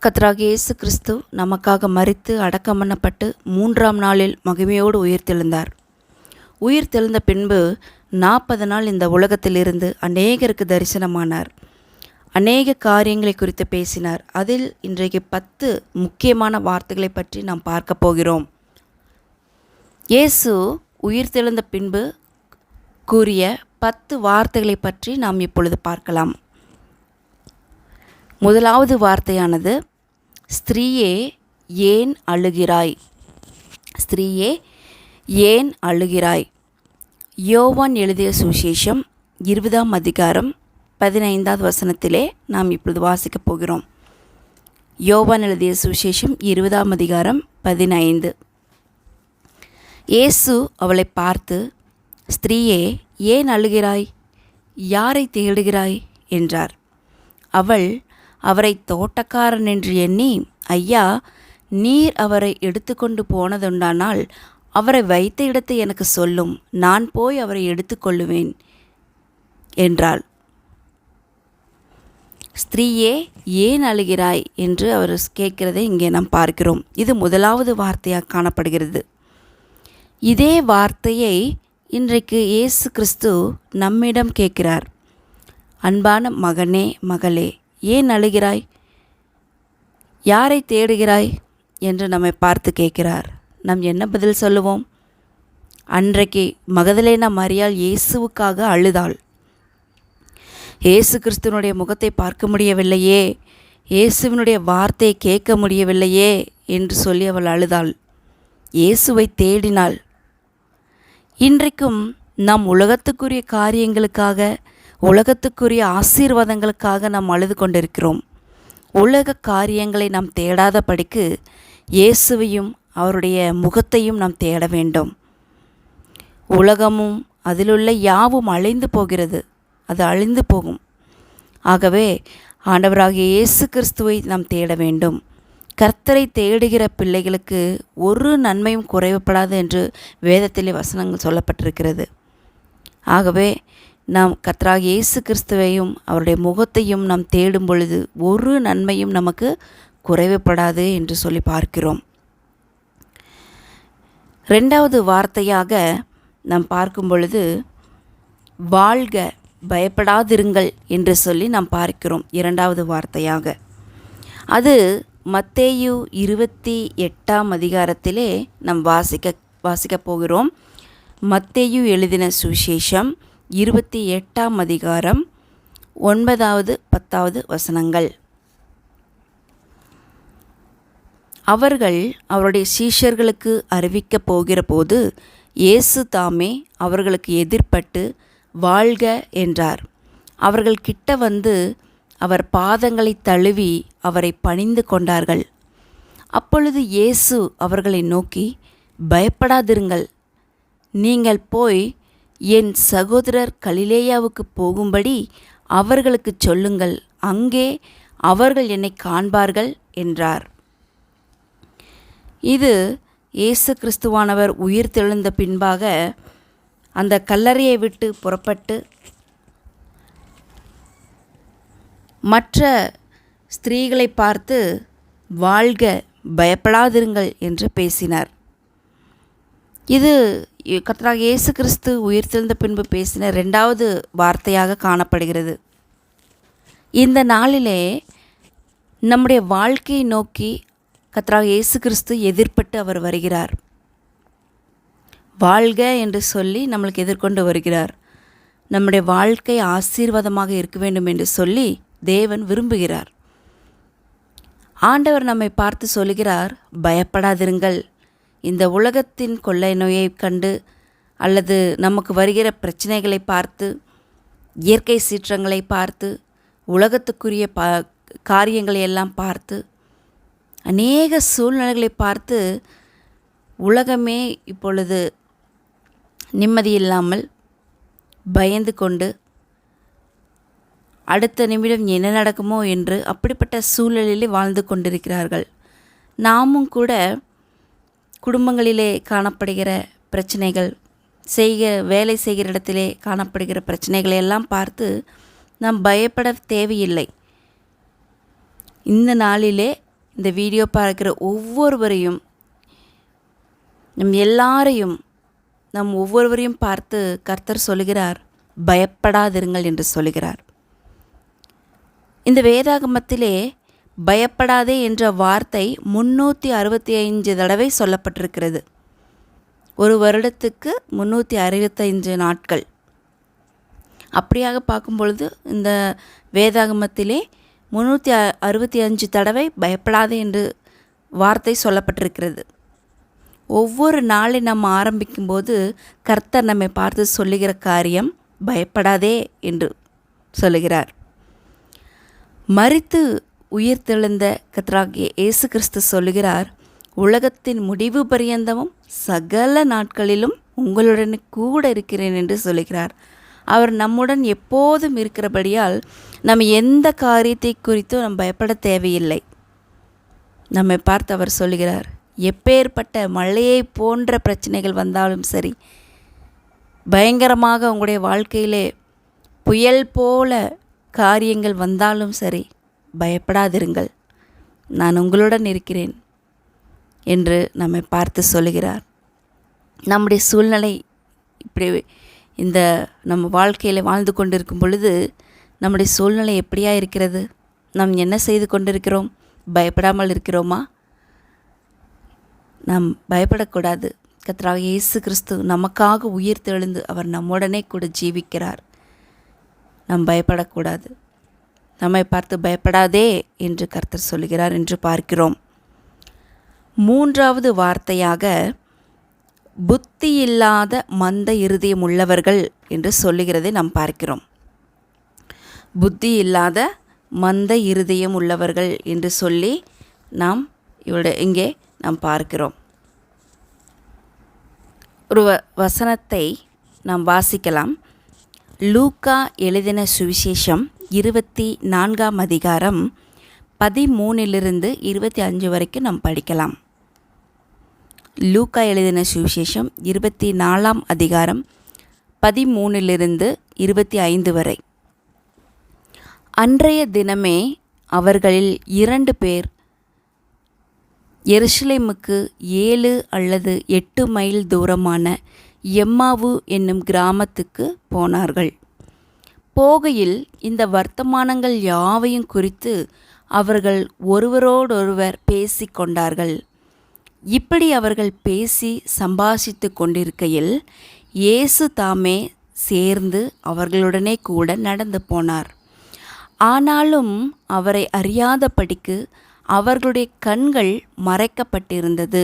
கர்த்தராகிய இயேசு கிறிஸ்து நமக்காக மரித்து அடக்கம் பண்ணப்பட்டு 3ஆம் நாளில் மகிமையோடு உயிர்த்தெழுந்தார். உயிர்த்தெழுந்த பின்பு 40 நாள் இந்த உலகத்திலிருந்து அநேகருக்கு தரிசனமானார். அநேக காரியங்களை குறித்து பேசினார். அதில் இன்றைக்கு 10 முக்கியமான வார்த்தைகளை பற்றி நாம் பார்க்க போகிறோம். இயேசு உயிர்த்தெழுந்த பின்பு கூறிய 10 வார்த்தைகளை பற்றி நாம் இப்பொழுது பார்க்கலாம். முதலாவது வார்த்தையானது, ஸ்திரீயே ஏன் அழுகிறாய்? ஸ்திரீயே ஏன் அழுகிறாய்? யோவான் எழுதிய சுவிசேஷம் 20ஆம் அதிகாரம் 15வது வசனத்திலே நாம் இப்பொழுது வாசிக்கப் போகிறோம். யோவான் எழுதிய சுவிசேஷம் 20ஆம் அதிகாரம் 15. இயேசு அவளை பார்த்து, ஸ்திரீயே ஏன் அழுகிறாய்? யாரை தேடுகிறாய் என்றார். அவள் அவரை தோட்டக்காரன் என்று எண்ணி, ஐயா, நீர் அவரை எடுத்துக்கொண்டு போனதுண்டானால் அவரை வைத்த இடத்தை எனக்கு சொல்லும், நான் போய் அவரை எடுத்துக்கொள்ளுவேன் என்றாள். ஸ்திரீயே ஏன் அழுகிறாய் என்று அவர் கேட்கிறதை இங்கே நாம் பார்க்கிறோம். இது முதலாவது வார்த்தையாக காணப்படுகிறது. இதே வார்த்தையை இன்றைக்கு இயேசு கிறிஸ்து நம்மிடம் கேட்கிறார். அன்பான மகனே, மகளே, ஏன் அழுகிறாய்? யாரை தேடுகிறாய் என்று நம்மை பார்த்து கேட்கிறார். நாம் என்ன பதில் சொல்லுவோம்? அன்றைக்கு மகதலேனா மரியாள் இயேசுவுக்காக அழுதாள். இயேசு கிறிஸ்துவனுடைய முகத்தை பார்க்க முடியவில்லையே, இயேசுவினுடைய வார்த்தையை கேட்க முடியவில்லையே என்று சொல்லி அவள் அழுதாள். இயேசுவை தேடினாள். இன்றைக்கும் நாம் உலகத்துக்குரிய காரியங்களுக்காக, உலகத்துக்குரிய ஆசீர்வாதங்களுக்காக நாம் அழுது கொண்டிருக்கிறோம். உலக காரியங்களை நாம் தேடாதபடிக்கு இயேசுவையும் அவருடைய முகத்தையும் நாம் தேட வேண்டும். உலகமும் அதிலுள்ள யாவும் அழிந்து போகிறது, அது அழிந்து போகும். ஆகவே ஆண்டவராகிய இயேசு கிறிஸ்துவை நாம் தேட வேண்டும். கர்த்தரை தேடுகிற பிள்ளைகளுக்கு ஒரு நன்மையும் குறைவுபடாது என்று வேதத்திலே வசனங்கள் சொல்லப்பட்டிருக்கிறது. ஆகவே நாம் கர்த்தராகிய இயேசு கிறிஸ்துவையும் அவருடைய முகத்தையும் நாம் தேடும் பொழுது ஒரு நன்மையும் நமக்கு குறைவுபடாது என்று சொல்லி பார்க்கிறோம். 2வது வார்த்தையாக நாம் பார்க்கும் பொழுது, வாழ்க, பயப்படாதிருங்கள் என்று சொல்லி நாம் பார்க்கிறோம். 2வது வார்த்தையாக அது மத்தேயு 28ஆம் அதிகாரத்திலே நாம் வாசிக்கப் போகிறோம். மத்தேயு எழுதின சுவிசேஷம் 28ஆம் அதிகாரம் 9வது 10வது வசனங்கள். அவர்கள் அவருடைய சீஷர்களுக்கு அறிவிக்கப் போகிற போது இயேசு தாமே அவர்களுக்கு எதிர்ப்பட்டு வாழ்க என்றார். அவர்கள் கிட்ட வந்து அவர் பாதங்களை தழுவி அவரை பணிந்து கொண்டார்கள். அப்பொழுது இயேசு அவர்களை நோக்கி, பயப்படாதிருங்கள், நீங்கள் போய் என் சகோதரர் கலிலேயாவுக்கு போகும்படி அவர்களுக்கு சொல்லுங்கள், அங்கே அவர்கள் என்னை காண்பார்கள் என்றார். இது இயேசு கிறிஸ்துவானவர் உயிர்த்தெழுந்த பின்பாக அந்த கல்லறையை விட்டு புறப்பட்டு மற்ற ஸ்திரீகளை பார்த்து வாழ்க, பயப்படாதிருங்கள் என்று பேசினார். இது கர்த்தராகிய இயேசு கிறிஸ்து உயிர்த்தெழுந்த பின்பு பேசின 2வது வார்த்தையாக காணப்படுகிறது. இந்த நாளிலே நம்முடைய வாழ்க்கையை நோக்கி கர்த்தராகிய இயேசு கிறிஸ்து எதிர்ப்பட்டு அவர் வருகிறார். வாழ்க என்று சொல்லி நம்மளுக்கு எதிர்கொண்டு வருகிறார். நம்முடைய வாழ்க்கை ஆசீர்வாதமாக இருக்க வேண்டும் என்று சொல்லி தேவன் விரும்புகிறார். ஆண்டவர் நம்மை பார்த்து சொல்கிறார், பயப்படாதிருங்கள். இந்த உலகத்தின் கொள்ளை நோயை கண்டு அல்லது நமக்கு வருகிற பிரச்சனைகளை பார்த்து, இயற்கை சீற்றங்களை பார்த்து, உலகத்துக்குரிய காரியங்களை எல்லாம் பார்த்து, அநேக சூழ்நிலைகளை பார்த்து உலகமே இப்பொழுது நிம்மதியில்லாமல் பயந்து கொண்டு அடுத்த நிமிடம் என்ன நடக்குமோ என்று அப்படிப்பட்ட சூழலிலே வாழ்ந்து கொண்டிருக்கிறார்கள். நாமும் கூட குடும்பங்களிலே காணப்படுகிற பிரச்சனைகள், வேலை செய்கிற இடத்திலே காணப்படுகிற பிரச்சனைகளை எல்லாம் பார்த்து நாம் பயப்பட தேவையில்லை. இந்த நாளிலே இந்த வீடியோ பார்க்குற ஒவ்வொருவரையும், நம் ஒவ்வொருவரையும் பார்த்து கர்த்தர் சொல்லுகிறார், பயப்படாதிருங்கள் என்று சொல்லுகிறார். இந்த வேதாகமத்திலே பயப்படாதே என்ற வார்த்தை 365 தடவை சொல்லப்பட்டிருக்கிறது. ஒரு வருடத்துக்கு 365 நாட்கள். அப்படியாக பார்க்கும் பொழுது இந்த வேதாகமத்திலே 365 தடவை பயப்படாதே என்று வார்த்தை சொல்லப்பட்டிருக்கிறது. ஒவ்வொரு நாளை நம்ம ஆரம்பிக்கும்போது கர்த்தர் நம்மை பார்த்து சொல்லுகிற காரியம் பயப்படாதே என்று சொல்லுகிறார். மரித்து உயிர்த்தெழுந்த கர்த்தராகிய இயேசு கிறிஸ்து சொல்லுகிறார், உலகத்தின் முடிவு பரியந்தமும் சகல நாட்களிலும் உங்களுடன் கூட இருக்கிறேன் என்று சொல்லுகிறார். அவர் நம்முடன் எப்போதும் இருக்கிறபடியால் நம்ம எந்த காரியத்தை குறித்தும் நம்ம பயப்பட தேவையில்லை. நம்மை பார்த்து அவர் சொல்லுகிறார், எப்பேற்பட்ட மழையை போன்ற பிரச்சனைகள் வந்தாலும் சரி, பயங்கரமாக உங்களுடைய வாழ்க்கையிலே புயல் போல காரியங்கள் வந்தாலும் சரி, பயப்படாதிருங்கள், நான் உங்களுடன் இருக்கிறேன் என்று நம்மை பார்த்து சொல்லுகிறார். நம்முடைய சூழ்நிலை இப்படி இந்த நம்ம வாழ்க்கையில் வாழ்ந்து கொண்டிருக்கும் பொழுது நம்முடைய சூழ்நிலை எப்படியா இருக்கிறது? நாம் என்ன செய்து கொண்டிருக்கிறோம்? பயப்படாமல் இருக்கிறோமா? நாம் பயப்படக்கூடாது. கர்த்தராகிய இயேசு கிறிஸ்து நமக்காக உயிர் தெழுந்து அவர் நம்முடனே கூட ஜீவிக்கிறார். நாம் பயப்படக்கூடாது. நம்மை பார்த்து பயப்படாதே என்று கர்த்தர் சொல்லுகிறார் என்று பார்க்கிறோம். மூன்றாவது வார்த்தையாக புத்தி இல்லாத மந்த இருதயம் உள்ளவர்கள் என்று சொல்லுகிறதை நாம் பார்க்கிறோம். புத்தி இல்லாத மந்த இருதயம் உள்ளவர்கள் என்று சொல்லி நாம் இங்கே நாம் பார்க்கிறோம். ஒரு வசனத்தை நாம் வாசிக்கலாம். லூக்கா எழுதின சுவிசேஷம் 24ஆம் அதிகாரம் 13 - 25 வரைக்கும் நாம் படிக்கலாம். லூக்கா எழுதின சுவிசேஷம் 24ஆம் அதிகாரம் 13 - 25 வரை. அன்றைய தினமே அவர்களில் 2 பேர் எருசலேமுக்கு 7 அல்லது 8 மைல் தூரமான எம்மாவு என்னும் கிராமத்துக்கு போனார்கள். போகையில் இந்த வர்த்தமானங்கள் யாவையும் குறித்து அவர்கள் ஒருவரோடொருவர் பேசிக் கொண்டார்கள். இப்படி அவர்கள் பேசி சம்பாஷித்து கொண்டிருக்கையில் இயேசு தாமே சேர்ந்து அவர்களுடனே கூட நடந்து போனார். ஆனாலும் அவரை அறியாதபடிக்கு அவர்களுடைய கண்கள் மறைக்கப்பட்டிருந்தது.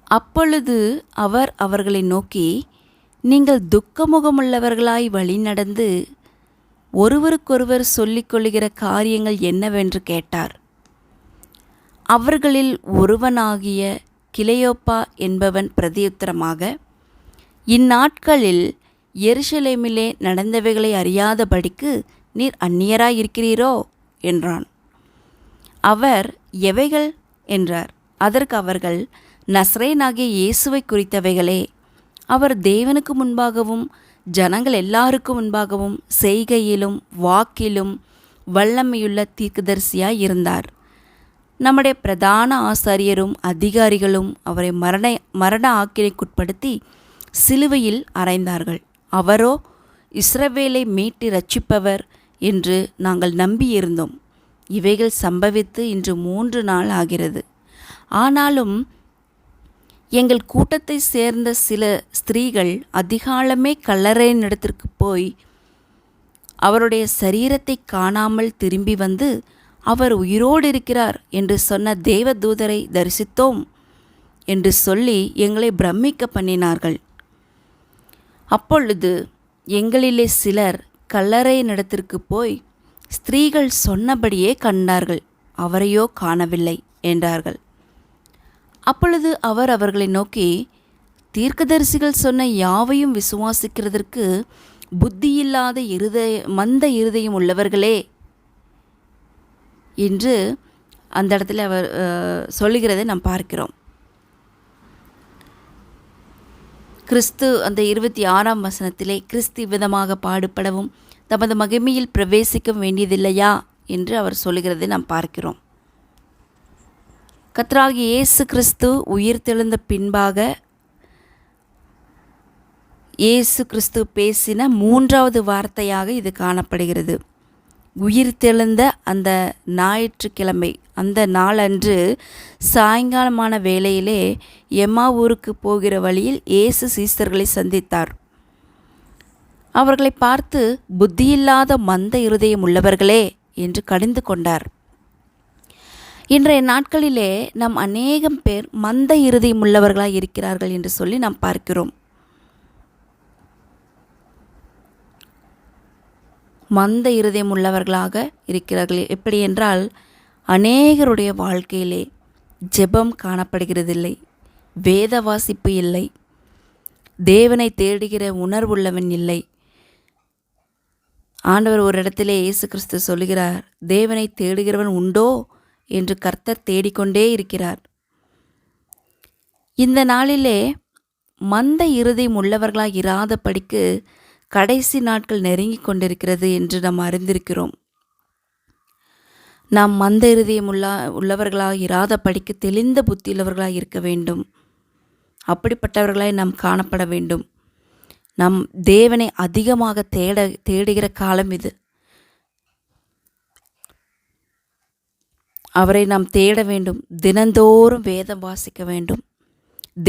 அப்பொழுது அவர் அவர்களை நோக்கி, நீங்கள் துக்கமுகமுள்ளவர்களாய் வழி நடந்து ஒருவருக்கொருவர் சொல்லிக்கொள்ளுகிற காரியங்கள் என்னவென்று கேட்டார். அவர்களில் ஒருவனாகிய கிளையோப்பா என்பவன் பிரதியுத்தரமாக, இந்நாட்களில் எருசலேமிலே நடந்தவைகளை அறியாதபடிக்கு நீர் அந்நியராயிருக்கிறீரோ என்றான். அவர், எவைகள் என்றார். அதற்கு அவர்கள், நசரேயனாகிய இயேசுவை குறித்தவைகளே. அவர் தேவனுக்கு முன்பாகவும் ஜனங்கள் எல்லாருக்கும் முன்பாகவும் செய்கையிலும் வாக்கிலும் வல்லமையுள்ள தீர்க்கதரிசியாய் இருந்தார். நம்முடைய பிரதான ஆசாரியரும் அதிகாரிகளும் அவரை மரண ஆக்கினைக்குட்படுத்தி சிலுவையில் அறைந்தார்கள். அவரோ இஸ்ரவேலை மீட்டு இரட்சிப்பவர் என்று நாங்கள் நம்பியிருந்தோம். இவைகள் சம்பவித்து இன்று 3 நாள் ஆகிறது. ஆனாலும் எங்கள் கூட்டத்தை சேர்ந்த சில ஸ்திரீகள் அதிகாலமே கல்லறையினிடத்திற்கு போய் அவருடைய சரீரத்தை காணாமல் திரும்பி வந்து, அவர் உயிரோடு இருக்கிறார் என்று சொன்ன தேவதூதரை தரிசித்தோம் என்று சொல்லி எங்களை பிரமிக்க பண்ணினார்கள். அப்பொழுது எங்களிலே சிலர் கல்லறையினிடத்திற்கு போய் ஸ்திரீகள் சொன்னபடியே கண்டார்கள், அவரையோ காணவில்லை என்றார்கள். அப்பொழுது அவர் அவர்களை நோக்கி, தீர்க்கதரிசிகள் சொன்ன யாவையும் விசுவாசிக்கிறதற்கு புத்தியில்லாத மந்த இருதயம் உள்ளவர்களே என்று அந்த இடத்துல அவர் சொல்லுகிறதை நாம் பார்க்கிறோம். கிறிஸ்து அந்த 26ஆம் வசனத்திலே கிறிஸ்து விதமாக பாடுபடவும் தமது மகிமையில் பிரவேசிக்க வேண்டியதில்லையா என்று அவர் சொல்லுகிறதை நாம் பார்க்கிறோம். கர்த்தராகிய இயேசு கிறிஸ்து உயிர்த்தெழுந்த பின்பாக இயேசு கிறிஸ்து பேசின 3வது வார்த்தையாக இது காணப்படுகிறது. உயிர்த்தெழுந்த அந்த ஞாயிற்றுக்கிழமை அந்த நாளன்று சாயங்காலமான வேளையிலே எம்மா ஊருக்கு போகிற வழியில் இயேசு சீஷர்களை சந்தித்தார். அவர்களை பார்த்து, புத்தியில்லாத மந்த இருதயம் உள்ளவர்களே என்று கடிந்து கொண்டார். இன்றைய நாட்களிலே நாம் அநேகம் பேர் மந்த இருதயம் உள்ளவர்களாக இருக்கிறார்கள் என்று சொல்லி நாம் பார்க்கிறோம். மந்த இருதயம் உள்ளவர்களாக இருக்கிறார்கள். எப்படி என்றால், அநேகருடைய வாழ்க்கையிலே ஜெபம் காணப்படுகிறதில்லை, வேத வாசிப்பு இல்லை, தேவனை தேடுகிற உணர்வுள்ளவன் இல்லை. ஆண்டவர் ஒரு இடத்திலே இயேசு கிறிஸ்து சொல்லுகிறார், தேவனை தேடுகிறவன் உண்டோ என்று கர்த்தர் தேடிக்கொண்டே இருக்கிறார். இந்த நாளிலே மந்த இருதயம் உள்ளவர்களாக இராதபடிக்கு கடைசி நாட்கள் நெருங்கி கொண்டிருக்கிறது என்று நாம் அறிந்திருக்கிறோம். நாம் மந்த இருதயம் உள்ளவர்களாக இராதபடிக்கு தெளிந்த புத்தியுள்ளவர்களாக இருக்க வேண்டும். அப்படிப்பட்டவர்களாய் நாம் காணப்பட வேண்டும். நம் தேவனை அதிகமாக தேடுகிற காலம் இது. அவரை நாம் தேட வேண்டும். தினந்தோறும் வேதம் வாசிக்க வேண்டும்.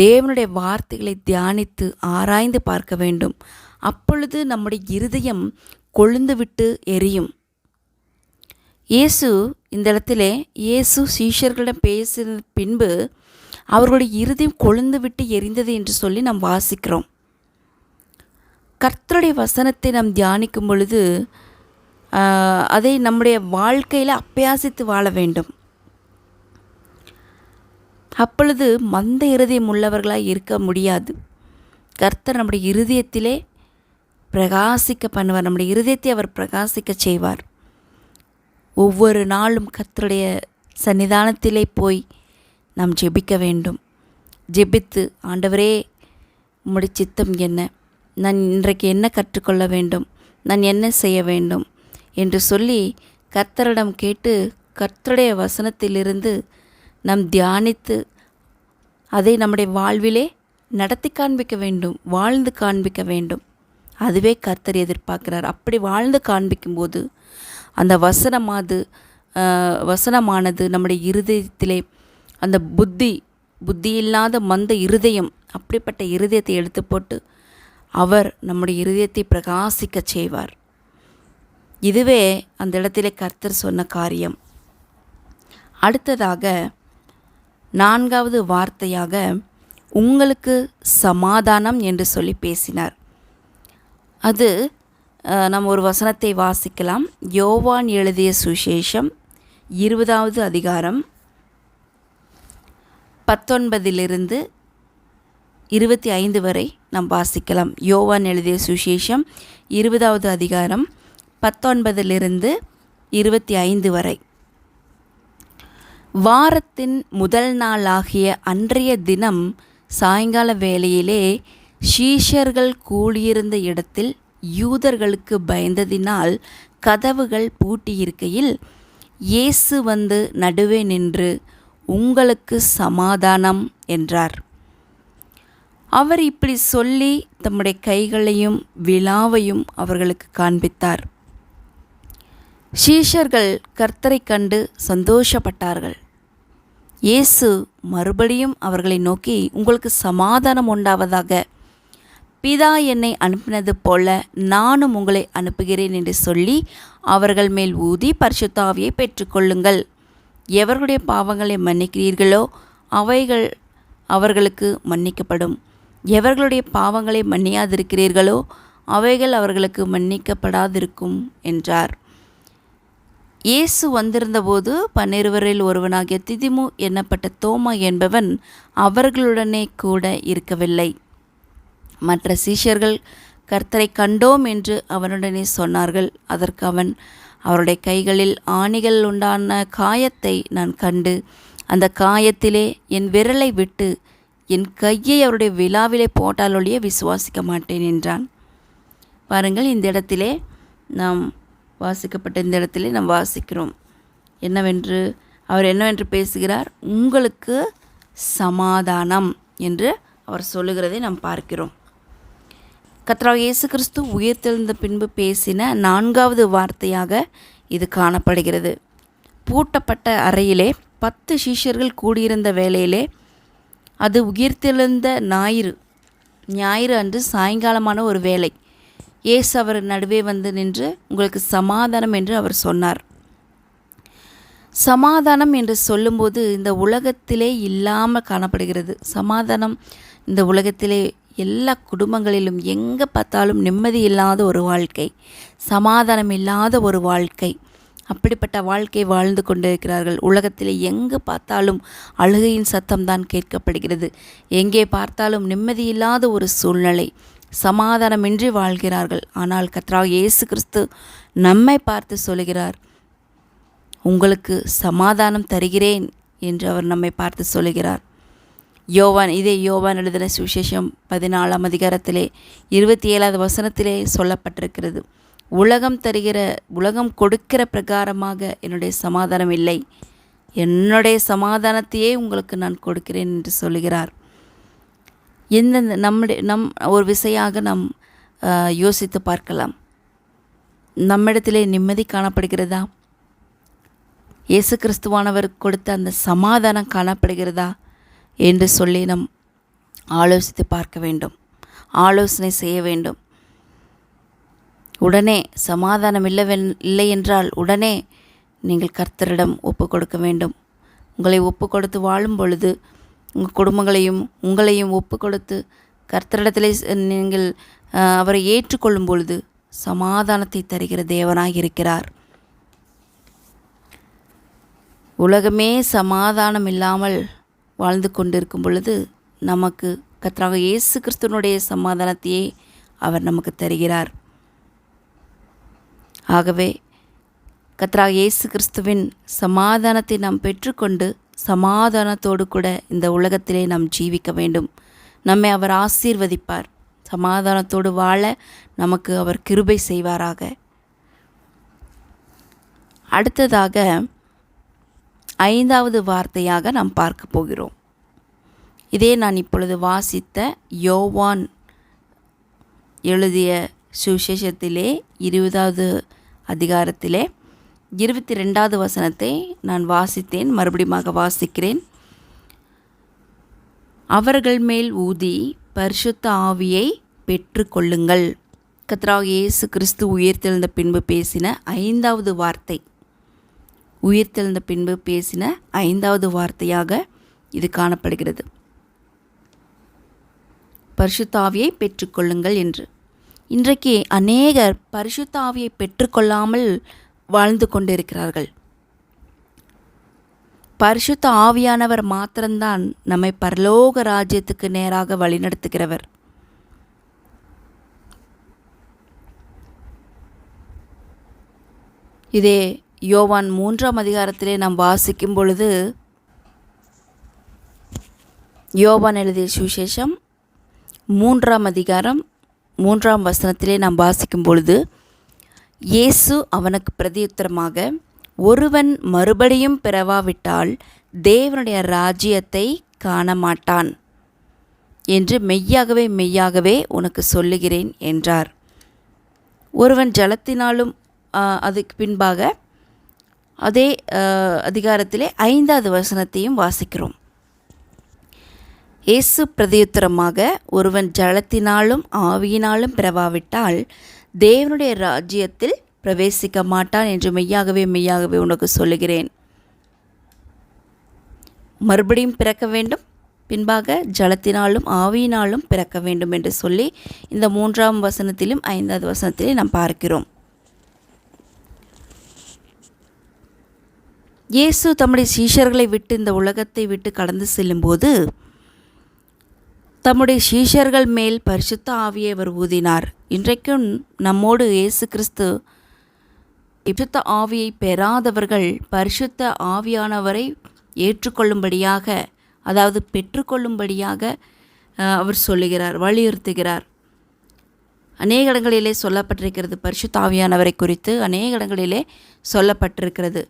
தேவனுடைய வார்த்தைகளை தியானித்து ஆராய்ந்து பார்க்க வேண்டும். அப்பொழுது நம்முடைய இருதயம் கொழுந்து விட்டு எரியும். இந்த இடத்திலே இயேசு சீஷர்களிடம் பேசின பின்பு அவர்களுடைய இருதயம் கொழுந்து விட்டு எரிந்தது என்று சொல்லி நாம் வாசிக்கிறோம். கர்த்தருடைய வசனத்தை நாம் தியானிக்கும் பொழுது அதை நம்முடைய வாழ்க்கையில் அப்பியாசித்து வாழ வேண்டும். அப்பொழுது மந்த இருதயம் உள்ளவர்களாக இருக்க முடியாது. கர்த்தர் நம்முடைய இருதயத்திலே பிரகாசிக்க பண்ணுவார். நம்முடைய இருதயத்தை அவர் பிரகாசிக்க செய்வார். ஒவ்வொரு நாளும் கர்த்தருடைய சன்னிதானத்திலே போய் நாம் ஜெபிக்க வேண்டும். ஜெபித்து, ஆண்டவரே உம்முடைய சித்தம் என்ன, நான் இன்றைக்கு என்ன கற்றுக்கொள்ள வேண்டும், நான் என்ன செய்ய வேண்டும் என்று சொல்லி கர்த்தரிடம் கேட்டு கர்த்தருடைய வசனத்திலிருந்து நாம் தியானித்து அதை நம்முடைய வாழ்விலே நடத்தி காண்பிக்க வேண்டும், வாழ்ந்து காண்பிக்க வேண்டும். அதுவே கர்த்தர் எதிர்பார்க்கிறார். அப்படி வாழ்ந்து காண்பிக்கும்போது அந்த வசனமானது நம்முடைய இருதயத்திலே அந்த புத்தி இல்லாத மந்த இருதயம், அப்படிப்பட்ட இருதயத்தை எடுத்து போட்டு அவர் நம்முடைய இருதயத்தை பிரகாசிக்க செய்வார். இதுவே அந்த இடத்திலே கர்த்தர் சொன்ன காரியம். அடுத்ததாக 4வது வார்த்தையாக உங்களுக்கு சமாதானம் என்று சொல்லி பேசினார். அது நாம் ஒரு வசனத்தை வாசிக்கலாம். யோவான் எழுதிய சுவிசேஷம் 20வது அதிகாரம் 19 25 வரை நாம் வாசிக்கலாம். யோவான் எழுதிய சுவிசேஷம் 20வது அதிகாரம் 19 25 வரை. வாரத்தின் முதல் நாளாகிய அன்றைய தினம் சாயங்கால வேளையிலே சீஷர்கள் கூடியிருந்த இடத்தில் யூதர்களுக்கு பயந்ததினால் கதவுகள் பூட்டியிருக்கையில் இயேசு வந்து நடுவே நின்று, உங்களுக்கு சமாதானம் என்றார். அவர் இப்படி சொல்லி தம்முடைய கைகளையும் விலாவையும் அவர்களுக்கு காண்பித்தார். சீஷர்கள் கர்த்தரை கண்டு சந்தோஷப்பட்டார்கள். இயேசு மறுபடியும் அவர்களை நோக்கி, உங்களுக்கு சமாதானம் உண்டாவதாக. பிதா என்னை அனுப்பினது போல நானும் உங்களை அனுப்புகிறேன் என்று சொல்லி அவர்கள் மேல் ஊதி பரிசுத்த ஆவியை பெற்றுக்கொள்ளுங்கள். எவர்களுடைய பாவங்களை மன்னிக்கிறீர்களோ அவைகள் அவர்களுக்கு மன்னிக்கப்படும். எவர்களுடைய பாவங்களை மன்னியாதிருக்கிறீர்களோ அவைகள் அவர்களுக்கு மன்னிக்கப்படாதிருக்கும் என்றார். இயேசு வந்திருந்தபோது 12 ஒருவனாகிய திதிமு என்னப்பட்ட தோமா என்பவன் அவர்களுடனே கூட இருக்கவில்லை. மற்ற சீஷர்கள் கர்த்தரை கண்டோம் என்று அவனுடனே சொன்னார்கள். அதற்கு அவன், அவருடைய கைகளில் ஆணிகள் உண்டான காயத்தை நான் கண்டு அந்த காயத்திலே என் விரலை விட்டு என் கையை அவருடைய விலாவிலே போட்டாலொழிய விசுவாசிக்க மாட்டேன் என்றான். பாருங்கள், இந்த இடத்திலே நாம் வாசிக்கப்பட்ட இந்த இடத்திலே நாம் வாசிக்கிறோம் என்னவென்று, அவர் என்னவென்று பேசுகிறார்? உங்களுக்கு சமாதானம் என்று அவர் சொல்லுகிறதை நாம் பார்க்கிறோம். கர்த்தராகிய இயேசு கிறிஸ்து உயிர்த்தெழுந்த பின்பு பேசின 4வது வார்த்தையாக இது காணப்படுகிறது. பூட்டப்பட்ட அறையிலே 10 சீஷர்கள் கூடியிருந்த வேளையிலே, அது உயிர்த்தெழுந்த ஞாயிறு அன்று சாயங்காலமான ஒரு வேளை, இயேசு அவர் நடுவே வந்து நின்று உங்களுக்கு சமாதானம் என்று அவர் சொன்னார். சமாதானம் என்று சொல்லும்போது இந்த உலகத்திலே இல்லாமல் காணப்படுகிறது. சமாதானம் இந்த உலகத்திலே எல்லா குடும்பங்களிலும் எங்கே பார்த்தாலும் நிம்மதி இல்லாத ஒரு வாழ்க்கை, சமாதானம் இல்லாத ஒரு வாழ்க்கை, அப்படிப்பட்ட வாழ்க்கை வாழ்ந்து கொண்டிருக்கிறார்கள். உலகத்தில் எங்கு பார்த்தாலும் அழுகையின் சத்தம்தான் கேட்கப்படுகிறது. எங்கே பார்த்தாலும் நிம்மதியில்லாத ஒரு சூழ்நிலை, சமாதானமின்றி வாழ்கிறார்கள். ஆனால் கர்த்தராகிய இயேசு கிறிஸ்து நம்மை பார்த்து சொல்கிறார், உங்களுக்கு சமாதானம் தருகிறேன் என்று அவர் நம்மை பார்த்து சொல்கிறார். யோவான் எழுதின சுவிசேஷம் 14ஆம் அதிகாரத்திலே 27வது வசனத்திலே சொல்லப்பட்டிருக்கிறது. உலகம் கொடுக்கிற பிரகாரமாக என்னுடைய சமாதானம் இல்லை, என்னுடைய சமாதானத்தையே உங்களுக்கு நான் கொடுக்கிறேன் என்று சொல்லுகிறார். நம் ஒரு விசையாக நாம் யோசித்து பார்க்கலாம். நம்மிடத்திலே நிம்மதி காணப்படுகிறதா? இயேசு கிறிஸ்துவானவர் கொடுத்த அந்த சமாதானம் காணப்படுகிறதா என்று சொல்லி நாம் ஆலோசித்து பார்க்க வேண்டும், ஆலோசனை செய்ய வேண்டும். உடனே சமாதானம் இல்லை என்றால் உடனே நீங்கள் கர்த்தரிடம் ஒப்பு கொடுக்க வேண்டும். உங்களை ஒப்பு கொடுத்து வாழும் பொழுது உங்கள் குடும்பங்களையும் உங்களையும் ஒப்பு கொடுத்து கர்த்தரிடத்திலே நீங்கள் அவரை ஏற்றுக்கொள்ளும் பொழுது சமாதானத்தை தருகிற தேவனாக இருக்கிறார். உலகமே சமாதானம் இல்லாமல் வாழ்ந்து கொண்டிருக்கும் பொழுது நமக்கு கர்த்தராகிய இயேசு கிறிஸ்துவினுடைய சமாதானத்தையே அவர் நமக்கு தருகிறார். ஆகவே கர்த்தராகிய இயேசு கிறிஸ்துவின் சமாதானத்தை நாம் பெற்றுக்கொண்டு சமாதானத்தோடு கூட இந்த உலகத்திலே நாம் ஜீவிக்க வேண்டும். நம்மை அவர் ஆசீர்வதிப்பார். சமாதானத்தோடு வாழ நமக்கு அவர் கிருபை செய்வாராக. அடுத்ததாக 5வது வார்த்தையாக நாம் பார்க்க போகிறோம். இதே நான் இப்பொழுது வாசித்த யோவான் எழுதிய சுவிசேஷத்திலே 20வது அதிகாரத்திலே 22வது வசனத்தை நான் வாசித்தேன். மறுபடியும் வாசிக்கிறேன். அவர்கள் மேல் ஊதி பரிசுத்த ஆவியை பெற்றுக்கொள்ளுங்கள். கர்த்தராகிய இயேசு கிறிஸ்து உயிர்த்தெழுந்த பின்பு பேசின 5வது வார்த்தை, உயிர்த்தெழுந்த பின்பு பேசின 5வது வார்த்தையாக இது காணப்படுகிறது. பரிசுத்த ஆவியை பெற்றுக்கொள்ளுங்கள் என்று. இன்றைக்கு அநேகர் பரிசுத்த ஆவியை பெற்றுக்கொள்ளாமல் வாழ்ந்து கொண்டிருக்கிறார்கள். பரிசுத்த ஆவியானவர் மாத்திரம்தான் நம்மை பரலோக ராஜ்யத்துக்கு நேராக வழிநடத்துகிறவர். இதே யோவான் 3ஆம் அதிகாரத்திலே நாம் வாசிக்கும் பொழுது, யோவான் எழுதிய சுவிசேஷம் 3ஆம் அதிகாரம் 3ஆம் வசனத்திலே நாம் வாசிக்கும் பொழுது, இயேசு அவனுக்கு பிரதியுத்தரமாக, ஒருவன் மறுபடியும் பிறவாவிட்டால் தேவனுடைய ராஜ்யத்தை காண மாட்டான் என்று மெய்யாகவே உனக்கு சொல்லுகிறேன் என்றார். ஒருவன் ஜலத்தினாலும் அதுக்கு பின்பாக அதே அதிகாரத்திலே 5வது வசனத்தையும் வாசிக்கிறோம். இயேசு பிரதியுத்தரமாக, ஒருவன் ஜலத்தினாலும் ஆவியினாலும் பிறவாவிட்டால் தேவனுடைய ராஜ்யத்தில் பிரவேசிக்க மாட்டான் என்று மெய்யாகவே உனக்கு சொல்லுகிறேன். மறுபடியும் பிறக்க வேண்டும், பின்பாக ஜலத்தினாலும் ஆவியினாலும் பிறக்க வேண்டும் என்று சொல்லி இந்த 3ஆம் வசனத்திலும் 5வது வசனத்திலே நாம் பார்க்கிறோம். இயேசு தம்முடைய சீஷர்களை விட்டு இந்த உலகத்தை விட்டு கடந்து செல்லும்போது தம்முடைய சீஷர்கள் மேல் பரிசுத்த ஆவியை அவர் ஊதினார். இன்றைக்கும் நம்மோடு இயேசு கிறிஸ்து பரிசுத்த ஆவியை பெறாதவர்கள் பரிசுத்த ஆவியானவரை ஏற்றுக்கொள்ளும்படியாக, அதாவது பெற்றுக்கொள்ளும்படியாக அவர் சொல்லுகிறார், வலியுறுத்துகிறார். அநேக இடங்களிலே சொல்லப்பட்டிருக்கிறது. பரிசுத்த ஆவியானவரை குறித்து அநேக இடங்களிலே சொல்லப்பட்டிருக்கிறது.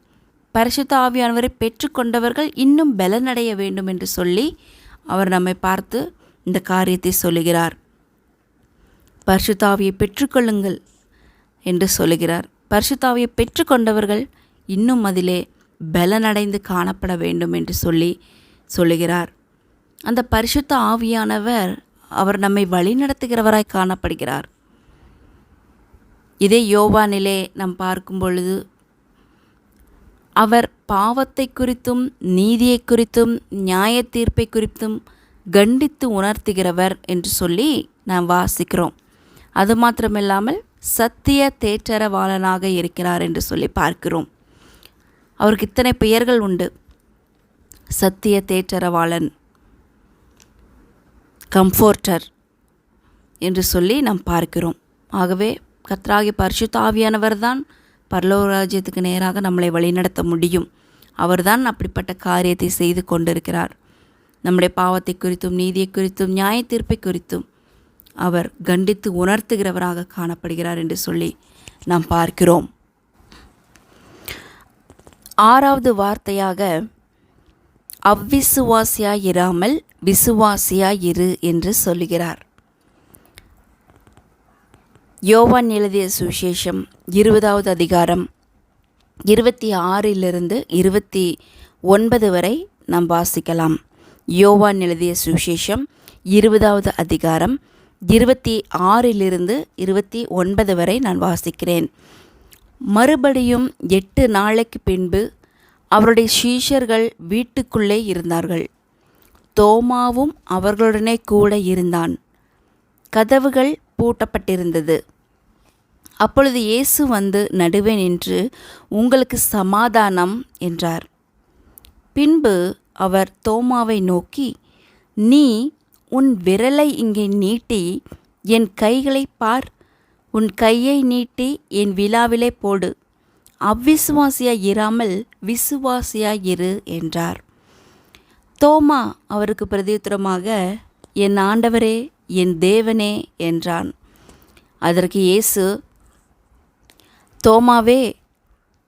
பரிசுத்த ஆவியானவரை பெற்றுக்கொண்டவர்கள் இன்னும் பலனடைய வேண்டும் என்று சொல்லி அவர் நம்மை பார்த்து இந்த காரியத்தை சொல்லுகிறார். பரிசுத்த ஆவியை பெற்றுக்கொள்ளுங்கள் என்று சொல்லுகிறார். பரிசுத்த ஆவியை பெற்றுக்கொண்டவர்கள் இன்னும் அதிலே பலனடைந்து காணப்பட வேண்டும் என்று சொல்லுகிறார். அந்த பரிசுத்த ஆவியானவர் அவர் நம்மை வழிநடத்துகிறவராய் காணப்படுகிறார். இதே யோவானிலே நாம் பார்க்கும் பொழுது அவர் பாவத்தை குறித்தும் நீதியை குறித்தும் நியாய தீர்ப்பை குறித்தும் கண்டித்து உணர்த்துகிறவர் என்று சொல்லி நாம் வாசிக்கிறோம். அது மாத்திரமில்லாமல் சத்திய தேற்றரவாளனாக இருக்கிறார் என்று சொல்லி பார்க்கிறோம். அவருக்கு இத்தனை பெயர்கள் உண்டு. சத்திய தேற்றரவாளன், கம்ஃபோர்ட்டர் என்று சொல்லி நாம் பார்க்கிறோம். ஆகவே கர்த்தராகிய பரிசுத்த ஆவியானவர் தான் பரலோக ராஜ்யத்துக்கு நேராக நம்மளை வழிநடத்த முடியும். அவர்தான் அப்படிப்பட்ட காரியத்தை செய்து கொண்டிருக்கிறார். நம்முடைய பாவத்தை குறித்தும் நீதியை குறித்தும் நியாய தீர்ப்பை குறித்தும் அவர் கண்டித்து உணர்த்துகிறவராக காணப்படுகிறார் என்று சொல்லி நாம் பார்க்கிறோம். 6வது வார்த்தையாக அவ்விசுவாசியாயிராமல் விசுவாசியாயிரு என்று சொல்லுகிறார். யோவான் எழுதிய சுவிசேஷம் 20வது அதிகாரம் 26 29 வரை நாம் வாசிக்கலாம். யோவான் எழுதிய சுவிசேஷம் 20வது அதிகாரம் 26 29 வரை நான் வாசிக்கிறேன். மறுபடியும் 8 நாளைக்கு பின்பு அவருடைய சீஷர்கள் வீட்டுக்குள்ளே இருந்தார்கள். தோமாவும் அவர்களுடனே கூட இருந்தான். கதவுகள் பூட்டப்பட்டிருந்தது. அப்பொழுது இயேசு வந்து நடுவே நின்று, உங்களுக்கு சமாதானம் என்றார். பின்பு அவர் தோமாவை நோக்கி, நீ உன் விரலை இங்கே நீட்டி என் கைகளை பார், உன் கையை நீட்டி என் விலாவிலே போடு, அவ்விசுவாசியாய் இராமல் விசுவாசியாய் இரு என்றார். தோமா அவருக்கு பிரதியுத்தரமாக, என் ஆண்டவரே என் தேவனே என்றான். அதற்கு இயேசு, தோமாவே,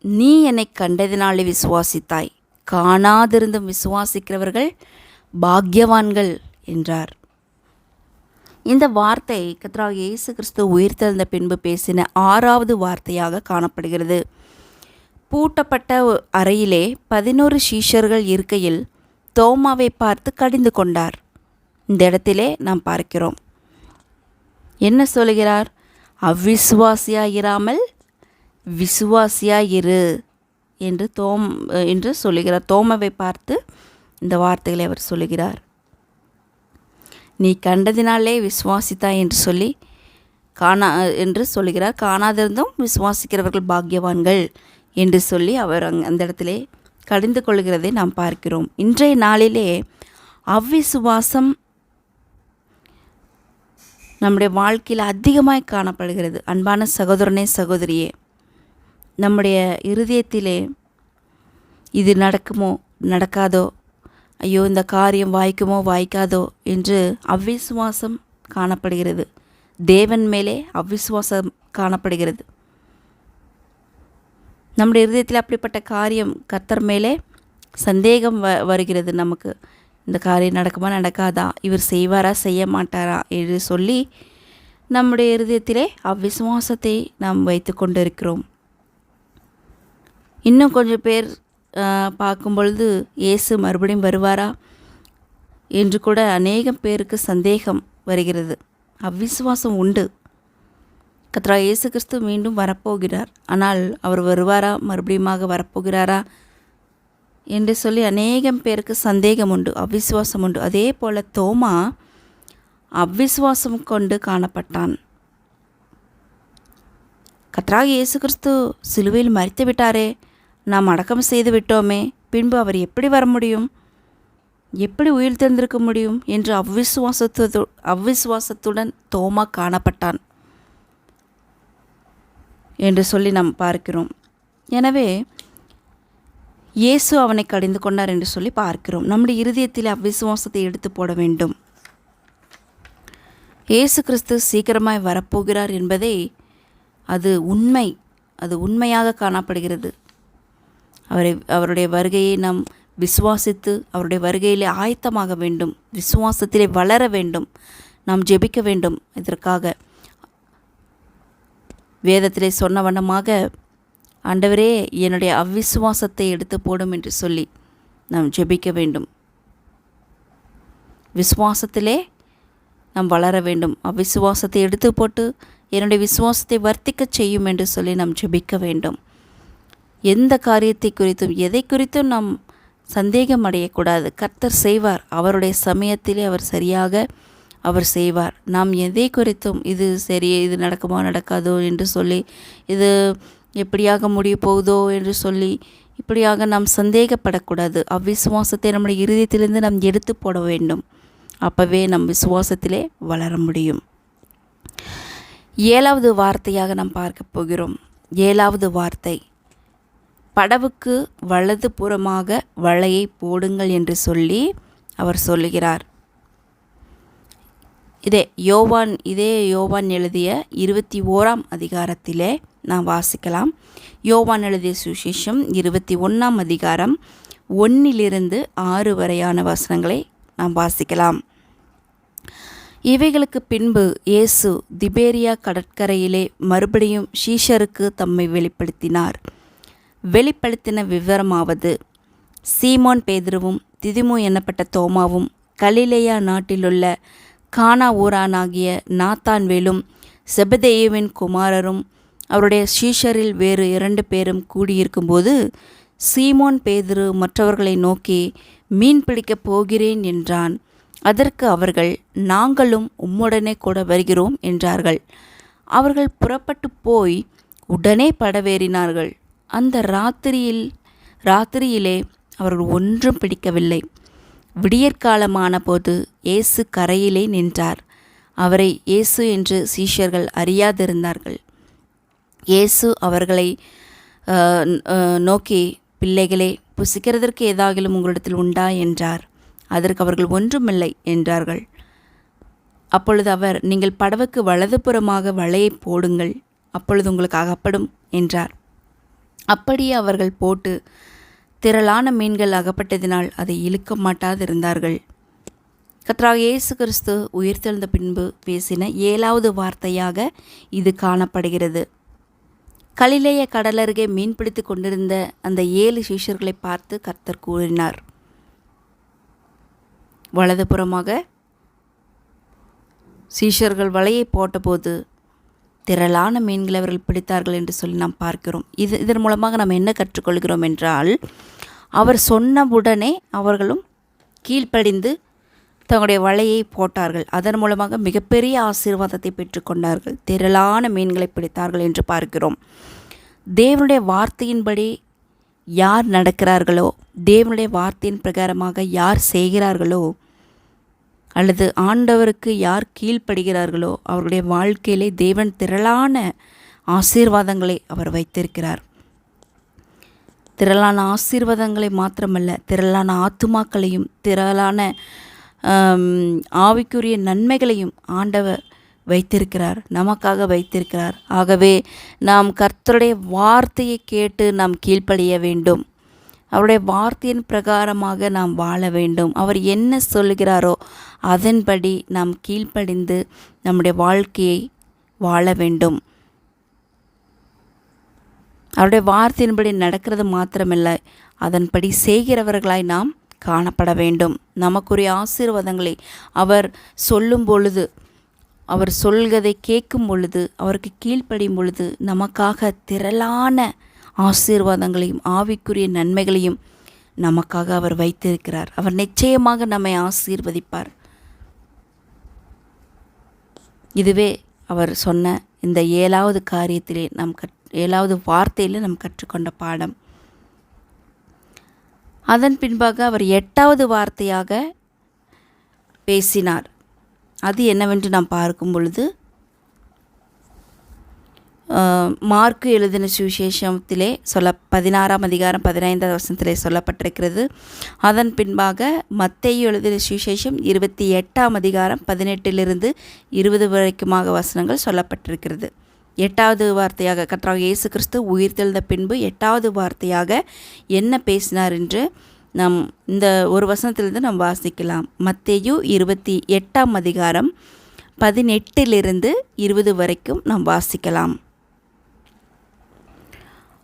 நீ என்னை கண்டதினாலே விசுவாசித்தாய், காணாதிருந்தும் விசுவாசிக்கிறவர்கள் பாக்கியவான்கள் என்றார். இந்த வார்த்தை கர்த்தராகிய இயேசு கிறிஸ்து உயிர்த்தெழுந்த பின்பு பேசின 6வது வார்த்தையாக காணப்படுகிறது. பூட்டப்பட்ட அறையிலே 11 சீஷர்கள் இருக்கையில் தோமாவை பார்த்து கடிந்து கொண்டார். இந்த இடத்திலே நாம் பார்க்கிறோம். என்ன சொல்கிறார்? அவ்விசுவாசியாயிராமல் விசுவாசியாயிரு என்று சொல்லுகிறார். தோமாவை பார்த்து இந்த வார்த்தைகளை அவர் சொல்லுகிறார். நீ கண்டதினாலே விசுவாசித்தாய் என்று சொல்லுகிறார். காணாதிருந்தும் விசுவாசிக்கிறவர்கள் பாக்கியவான்கள் என்று சொல்லி அவர் அந்த இடத்திலே கடிந்து கொள்கிறதை நாம் பார்க்கிறோம். இன்றைய நாளிலே அவ்விசுவாசம் நம்முடைய வாழ்க்கையில் அதிகமாய் காணப்படுகிறது. அன்பான சகோதரனே சகோதரியே, நம்முடைய இருதயத்திலே இது நடக்குமோ நடக்காதோ, ஐயோ இந்த காரியம் வாய்க்குமோ வாய்க்காதோ என்று அவ்விசுவாசம் காணப்படுகிறது. தேவன் மேலே அவ்விசுவாசம் காணப்படுகிறது. நம்முடைய இருதயத்தில் அப்படிப்பட்ட காரியம் கர்த்தர் மேலே சந்தேகம் வருகிறது. நமக்கு இந்த காரியம் நடக்குமா நடக்காதா, இவர் செய்வாரா செய்ய மாட்டாரா என்று சொல்லி நம்முடைய இருதயத்திலே அவ்விசுவாசத்தை நாம் வைத்து கொண்டு இருக்கிறோம். இன்னும் கொஞ்சம் பேர் பார்க்கும் பொழுது இயேசு மறுபடியும் வருவாரா என்று கூட அநேகம் பேருக்கு சந்தேகம் வருகிறது. அவ்விசுவாசம் உண்டு. கர்த்தராகிய இயேசு கிறிஸ்து மீண்டும் வரப்போகிறார். ஆனால் அவர் வருவாரா, மறுபடியுமாக வரப்போகிறாரா என்று சொல்லி அநேகம் பேருக்கு சந்தேகம் உண்டு, அவ்விசுவாசம் உண்டு. அதே போல் தோமா அவ்விசுவாசம் கொண்டு காணப்பட்டான். கர்த்தராகிய இயேசு கிறிஸ்து சிலுவையில் மரித்து விட்டாரே, நாம் அடக்கம் செய்து விட்டோமே, பின்பு அவர் எப்படி வர முடியும், எப்படி உயிர் தெழுந்திருக்க முடியும் என்று அவ்விசுவாசத்துடன் தோமா காணப்பட்டான் என்று சொல்லி நாம் பார்க்கிறோம். எனவே இயேசு அவனை கடிந்து கொண்டார் என்று சொல்லி பார்க்கிறோம். நம்முடைய இருதயத்தில் அவ்விசுவாசத்தை எடுத்து போட வேண்டும். இயேசு கிறிஸ்து சீக்கிரமாய் வரப்போகிறார் என்பதை அது உண்மையாக காணப்படுகிறது. அவருடைய வருகையை நாம் விசுவாசித்து அவருடைய வருகையிலே ஆயத்தமாக வேண்டும், விசுவாசத்திலே வளர வேண்டும், நாம் ஜெபிக்க வேண்டும். இதற்காக வேதத்திலே சொன்ன வண்ணமாக, ஆண்டவரே என்னுடைய அவ்விசுவாசத்தை எடுத்து போடும் என்று சொல்லி நாம் ஜெபிக்க வேண்டும். விசுவாசத்திலே நாம் வளர வேண்டும். அவ்விசுவாசத்தை எடுத்து போட்டு என்னுடைய விசுவாசத்தை வர்த்திக்க செய்யும் என்று சொல்லி நாம் ஜெபிக்க வேண்டும். எந்த காரியத்தை குறித்தும் எதை குறித்தும் நாம் சந்தேகம் அடையக்கூடாது. கர்த்தர் செய்வார். அவருடைய சமயத்திலே அவர் செய்வார். நாம் எதை குறித்தும் இது சரி, இது நடக்குமா நடக்காதோ என்று சொல்லி, இது எப்படியாக முடிய போகுதோ என்று சொல்லி இப்படியாக நாம் சந்தேகப்படக்கூடாது. அவ்விசுவாசத்தை நம்முடைய இருதயத்திலிருந்து நாம் எடுத்து போட வேண்டும். அப்போவே நம் விசுவாசத்திலே வளர முடியும். 7வது வார்த்தையாக நாம் பார்க்க போகிறோம். 7வது வார்த்தை, படவுக்கு வலது புறமாக வலையை போடுங்கள் என்று சொல்லி அவர் சொல்லுகிறார். இதே யோவான் எழுதிய 21ஆம் அதிகாரத்திலே நாம் வாசிக்கலாம். யோவான் எழுதிய சுவிசேஷம் 21ஆம் அதிகாரம் 1 6 வரையான வசனங்களை நாம் வாசிக்கலாம். இவைகளுக்கு பின்பு இயேசு திபேரியா கடற்கரையிலே மறுபடியும் சீஷருக்கு தம்மை வெளிப்படுத்தின விவரமாவது, சீமோன் பேதுருவும் திதிமு எனப்பட்ட தோமாவும் கலிலேயா நாட்டிலுள்ள கானா ஊரானாகிய நாத்தான்வேலும் செபதேயுவின் குமாரரும் அவருடைய சீஷரில் வேறு 2 பேரும் கூடியிருக்கும்போது, சீமோன் பேதுரு மற்றவர்களை நோக்கி, மீன் பிடிக்கப் போகிறேன் என்றான். அதற்கு அவர்கள், நாங்களும் உம்முடனே கூட வருகிறோம் என்றார்கள். அவர்கள் புறப்பட்டு போய் உடனே படவேறினார்கள். அந்த ராத்திரியிலே அவர்கள் ஒன்றும் பிடிக்கவில்லை. விடியற்காலமான போது இயேசு கரையிலே நின்றார். அவரை இயேசு என்று சீஷர்கள் அறியாதிருந்தார்கள். இயேசு அவர்களை நோக்கி, பிள்ளைகளே, புசிக்கிறதற்கு ஏதாகிலும் உங்களிடத்தில் உண்டா என்றார். அதற்கு அவர்கள் ஒன்றுமில்லை என்றார்கள். அப்பொழுது அவர், நீங்கள் படவுக்கு வலதுபுறமாக வலையை போடுங்கள், அப்பொழுது உங்களுக்கு அகப்படும் என்றார். அப்படியே அவர்கள் போட்டு திரளான மீன்கள் அகப்பட்டதினால் அதை இழுக்க மாட்டாதிருந்தார்கள். கர்த்தராகிய இயேசு கிறிஸ்து உயிர்த்தெழுந்த பின்பு பேசின 7வது வார்த்தையாக இது காணப்படுகிறது. கலிலேய கடலருகே மீன்பிடித்து கொண்டிருந்த அந்த 7 சீஷர்களை பார்த்து கர்த்தர் கூறினார், வலதுபுறமாக சீஷர்கள் வலையை போட்டபோது திரளான மீன்களை அவர்கள் பிடித்தார்கள் என்று சொல்லி நாம் பார்க்கிறோம். இதன் மூலமாக நாம் என்ன கற்றுக்கொள்கிறோம் என்றால், அவர் சொன்னவுடனே அவர்களும் கீழ்ப்படிந்து தங்களுடைய வலையை போட்டார்கள். அதன் மூலமாக மிகப்பெரிய ஆசீர்வாதத்தை பெற்றுக்கொண்டார்கள். திரளான மீன்களை பிடித்தார்கள் என்று பார்க்கிறோம். தேவனுடைய வார்த்தையின்படி யார் நடக்கிறார்களோ, தேவனுடைய வார்த்தையின் பிரகாரமாக யார் செய்கிறார்களோ, அல்லது ஆண்டவருக்கு யார் கீழ்ப்படுகிறார்களோ, அவருடைய வாழ்க்கையிலே தேவன் திரளான ஆசீர்வாதங்களை அவர் வைத்திருக்கிறார். திரளான ஆசீர்வாதங்களை மாத்திரமல்ல, திரளான ஆத்துமாக்களையும் திரளான ஆவிக்குரிய நன்மைகளையும் ஆண்டவர் வைத்திருக்கிறார், நமக்காக வைத்திருக்கிறார். ஆகவே நாம் கர்த்தருடைய வார்த்தையை கேட்டு நாம் கீழ்ப்படிய வேண்டும். அவருடைய வார்த்தையின் பிரகாரமாக நாம் வாழ வேண்டும். அவர் என்ன சொல்கிறாரோ அதன்படி நாம் கீழ்ப்படிந்து நம்முடைய வாழ்க்கையை வாழ வேண்டும். அவருடைய வார்த்தையின்படி நடக்கிறது மாத்திரமல்ல, அதன்படி செய்கிறவர்களாய் நாம் காணப்பட வேண்டும். நமக்குரிய ஆசீர்வாதங்களை அவர் சொல்லும் பொழுது, அவர் சொல்வதை கேட்கும் பொழுது, அவருக்கு கீழ்ப்படியும் பொழுது நமக்காக திரளான ஆசீர்வாதங்களையும் ஆவிக்குரிய நன்மைகளையும் நமக்காக அவர் வைத்திருக்கிறார். அவர் நிச்சயமாக நம்மை ஆசீர்வதிப்பார். இதுவே அவர் சொன்ன இந்த 7வது காரியத்திலே 7வது வார்த்தையில் நாம் கற்றுக்கொண்ட பாடம். அதன் பின்பாக அவர் 8வது வார்த்தையாக பேசினார். அது என்னவென்று நாம் பார்க்கும் பொழுது, மார்க்கு எழுதின சுவிசேஷத்திலே 16ஆம் அதிகாரம் 15வது வசனத்திலே சொல்லப்பட்டிருக்கிறது. அதன் பின்பாக மத்தேயு எழுதின சுவிசேஷம் 28ஆம் அதிகாரம் 18 20 வரைக்குமாக வசனங்கள் சொல்லப்பட்டிருக்கிறது. 8வது வார்த்தையாக கர்த்தராகிய இயேசு கிறிஸ்து உயிர்த்தெழுந்த பின்பு 8வது வார்த்தையாக என்ன பேசினார் என்று நாம் இந்த ஒரு வசனத்திலிருந்து நாம் வாசிக்கலாம். மத்தேயு 28ஆம் அதிகாரம் 18 20 வரைக்கும் நாம் வாசிக்கலாம்.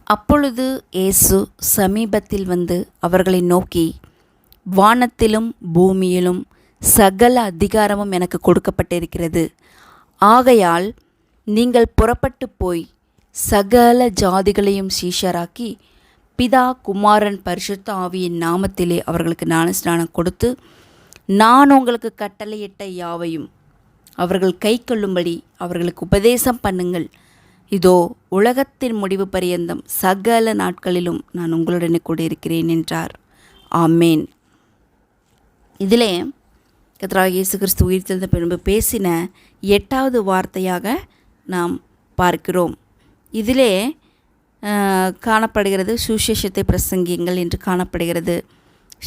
அப்பொழுது இயேசு சமீபத்தில் வந்து அவர்களை நோக்கி, வானத்திலும் பூமியிலும் சகல அதிகாரமும் எனக்கு கொடுக்கப்பட்டிருக்கிறது. ஆகையால் நீங்கள் புறப்பட்டு போய் சகல ஜாதிகளையும் சீஷராக்கி பிதா குமாரன் பரிசுத்த ஆவியின் நாமத்திலே அவர்களுக்கு ஞானஸ்நானம் கொடுத்து, நான் உங்களுக்கு கட்டளையிட்ட யாவையும் அவர்கள் கைக்கொள்ளும்படி அவர்களுக்கு உபதேசம் பண்ணுங்கள். இதோ உலகத்தின் முடிவு பரியந்தம் சகல நாட்களிலும் நான் உங்களுடனே கூட இருக்கிறேன் என்றார். ஆமேன். இதிலே கர்த்தராகிய இயேசு கிறிஸ்து உயிர்த்தெழுந்த பின்பு பேசின 8வது வார்த்தையாக நாம் பார்க்கிறோம். இதிலே காணப்படுகிறது சுவிசேஷத்தை பிரசங்கியுங்கள் என்று காணப்படுகிறது,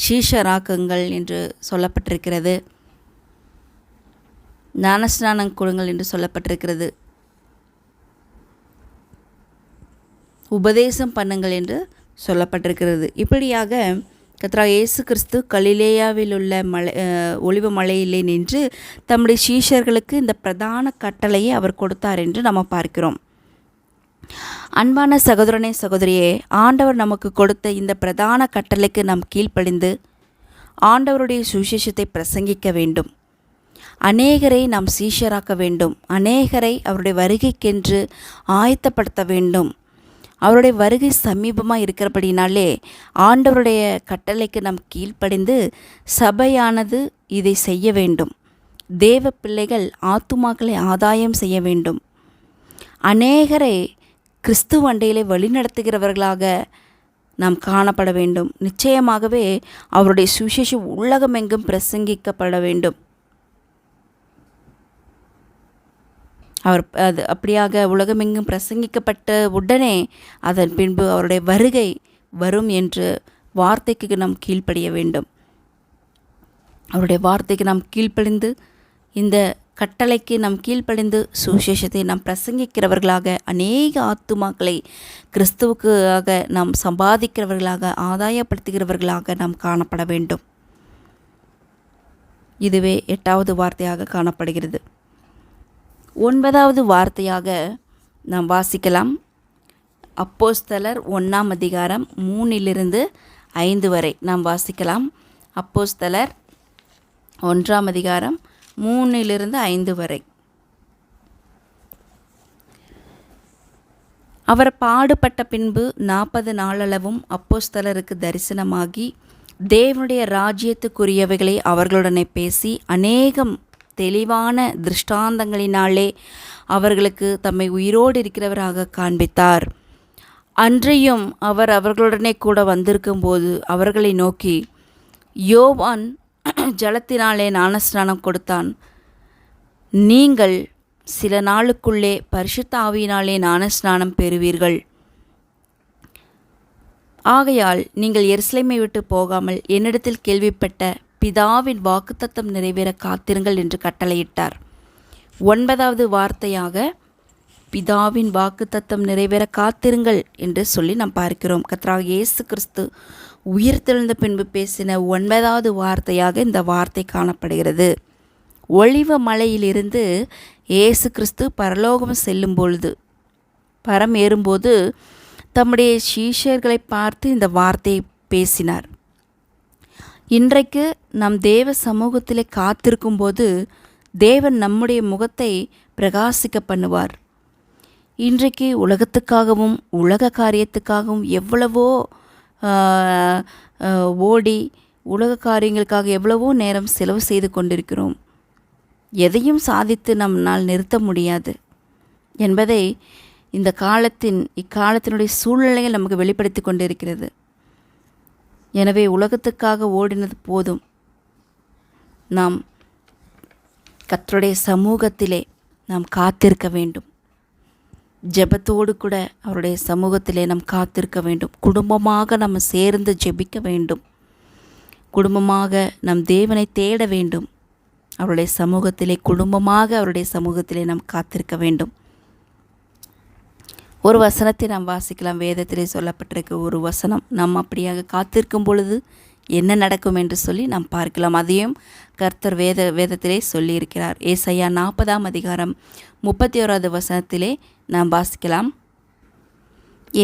சீஷராக்குங்கள் என்று சொல்லப்பட்டிருக்கிறது, ஞானஸ்நானம் கொடுங்கள் என்று சொல்லப்பட்டிருக்கிறது, உபதேசம் பண்ணுங்கள் என்று சொல்லப்பட்டிருக்கிறது. இப்படியாக கர்த்தராகிய இயேசு கிறிஸ்து கலிலேயாவில் உள்ள ஒலிவ மலையிலே நின்று தம்முடைய சீஷர்களுக்கு இந்த பிரதான கட்டளையை அவர் கொடுத்தார் என்று நாம் பார்க்கிறோம். அன்பான சகோதரனே சகோதரியே, ஆண்டவர் நமக்கு கொடுத்த இந்த பிரதான கட்டளைக்கு நாம் கீழ்ப்படிந்து ஆண்டவருடைய சுவிசேஷத்தை பிரசங்கிக்க வேண்டும். அநேகரை நாம் சீஷராக்க வேண்டும். அநேகரை அவருடைய வருகைக்கென்று ஆயத்தப்படுத்த வேண்டும். அவருடைய வருகை சமீபமாக இருக்கிறபடினாலே ஆண்டவருடைய கட்டளைக்கு நாம் கீழ்ப்படிந்து சபையானது இதை செய்ய வேண்டும். தேவ பிள்ளைகள் ஆத்துமாக்களை ஆதாயம் செய்ய வேண்டும். அநேகரை கிறிஸ்துவ அண்டையிலே வழிநடத்துகிறவர்களாக நாம் காணப்பட வேண்டும். நிச்சயமாகவே அவருடைய சுவிசேஷம் உலகமெங்கும் பிரசங்கிக்கப்பட வேண்டும். அப்படியாக உலகமெங்கும் பிரசங்கிக்கப்பட்ட உடனே அதன் பின்பு அவருடைய வருகை வரும் என்று வார்த்தைக்கு நாம் கீழ்ப்படிய வேண்டும். அவருடைய வார்த்தைக்கு நாம் கீழ்ப்படிந்து இந்த கட்டளைக்கு நாம் கீழ்ப்படிந்து சுவிசேஷத்தை நாம் பிரசங்கிக்கிறவர்களாக அநேக ஆத்துமாக்களை கிறிஸ்துவுக்காக நாம் சம்பாதிக்கிறவர்களாக ஆதாயப்படுத்துகிறவர்களாக நாம் காணப்பட வேண்டும். இதுவே 8வது வார்த்தையாக காணப்படுகிறது. 9வது வார்த்தையாக நாம் வாசிக்கலாம். அப்போஸ்தலர் 1ஆம் அதிகாரம் 3-5 வரை நாம் வாசிக்கலாம். அப்போஸ்தலர் 1ஆம் அதிகாரம் 3-5 வரை. அவர் பாடுபட்ட பின்பு 40 நாளளவும் அப்போஸ்தலருக்கு தரிசனமாகி தேவனுடைய ராஜ்யத்துக்குரியவைகளை அவர்களுடனே பேசி அநேகம் தெளிவான திருஷ்டாந்தங்களினாலே அவர்களுக்கு தம்மை உயிரோடு இருக்கிறவராக காண்பித்தார். அன்றையும் அவர் அவர்களுடனே கூட வந்திருக்கும்போது அவர்களை நோக்கி, யோவான் ஜலத்தினாலே ஞானஸ்நானம் கொடுத்தான். நீங்கள் சில நாளுக்குள்ளே பரிசுத்த ஆவியினாலே ஞானஸ்நானம் பெறுவீர்கள். ஆகையால் நீங்கள் எருசலேமை விட்டு போகாமல் என்னிடத்தில் கேள்விப்பட்ட பிதாவின் வாக்குத்தத்தம் நிறைவேற காத்திருங்கள் என்று கட்டளையிட்டார். 9வது வார்த்தையாக பிதாவின் வாக்குத்தத்தம் நிறைவேற காத்திருங்கள் என்று சொல்லி நாம் பார்க்கிறோம். கர்த்தராகிய இயேசு கிறிஸ்து உயிர்த்தெழுந்த பின்பு பேசின 9வது வார்த்தையாக இந்த வார்த்தை காணப்படுகிறது. ஒலிவ மலையிலிருந்து இயேசு கிறிஸ்து பரலோகம் செல்லும் பொழுது பரமேறும்போது தம்முடைய சீஷர்களை பார்த்து இந்த வார்த்தையை பேசினார். இன்றைக்கு நம் தேவ சமூகத்திலே காத்திருக்கும்போது தேவன் நம்முடைய முகத்தை பிரகாசிக்க பண்ணுவார். இன்றைக்கு உலகத்துக்காகவும் உலக காரியத்துக்காகவும் எவ்வளவோ ஓடி உலக காரியங்களுக்காக எவ்வளவோ நேரம் செலவு செய்து கொண்டிருக்கிறோம். எதையும் சாதித்து நம்மால் நிறுத்த முடியாது என்பதை இக்காலத்தினுடைய சூழ்நிலைகள் நமக்கு வெளிப்படுத்தி கொண்டிருக்கிறது. எனவே உலகத்துக்காக ஓடினது போதும். நாம் கர்த்தருடைய சமூகத்திலே நாம் காத்திருக்க வேண்டும். ஜெபத்தோடு கூட அவருடைய சமூகத்திலே நாம் காத்திருக்க வேண்டும். குடும்பமாக நம்ம சேர்ந்து ஜெபிக்க வேண்டும். குடும்பமாக நம் தேவனை தேட வேண்டும். அவருடைய சமூகத்திலே குடும்பமாக அவருடைய சமூகத்திலே நாம் காத்திருக்க வேண்டும். ஒரு வசனத்தை நாம் வாசிக்கலாம். வேதத்திலே சொல்லப்பட்டிருக்க ஒரு வசனம். நாம் அப்படியாக காத்திருக்கும் பொழுது என்ன நடக்கும் என்று சொல்லி நாம் பார்க்கலாம். அதையும் கர்த்தர் வேதத்திலே சொல்லியிருக்கிறார். ஏசாயா 40ஆம் அதிகாரம் 31வது வசனத்திலே நாம் வாசிக்கலாம்.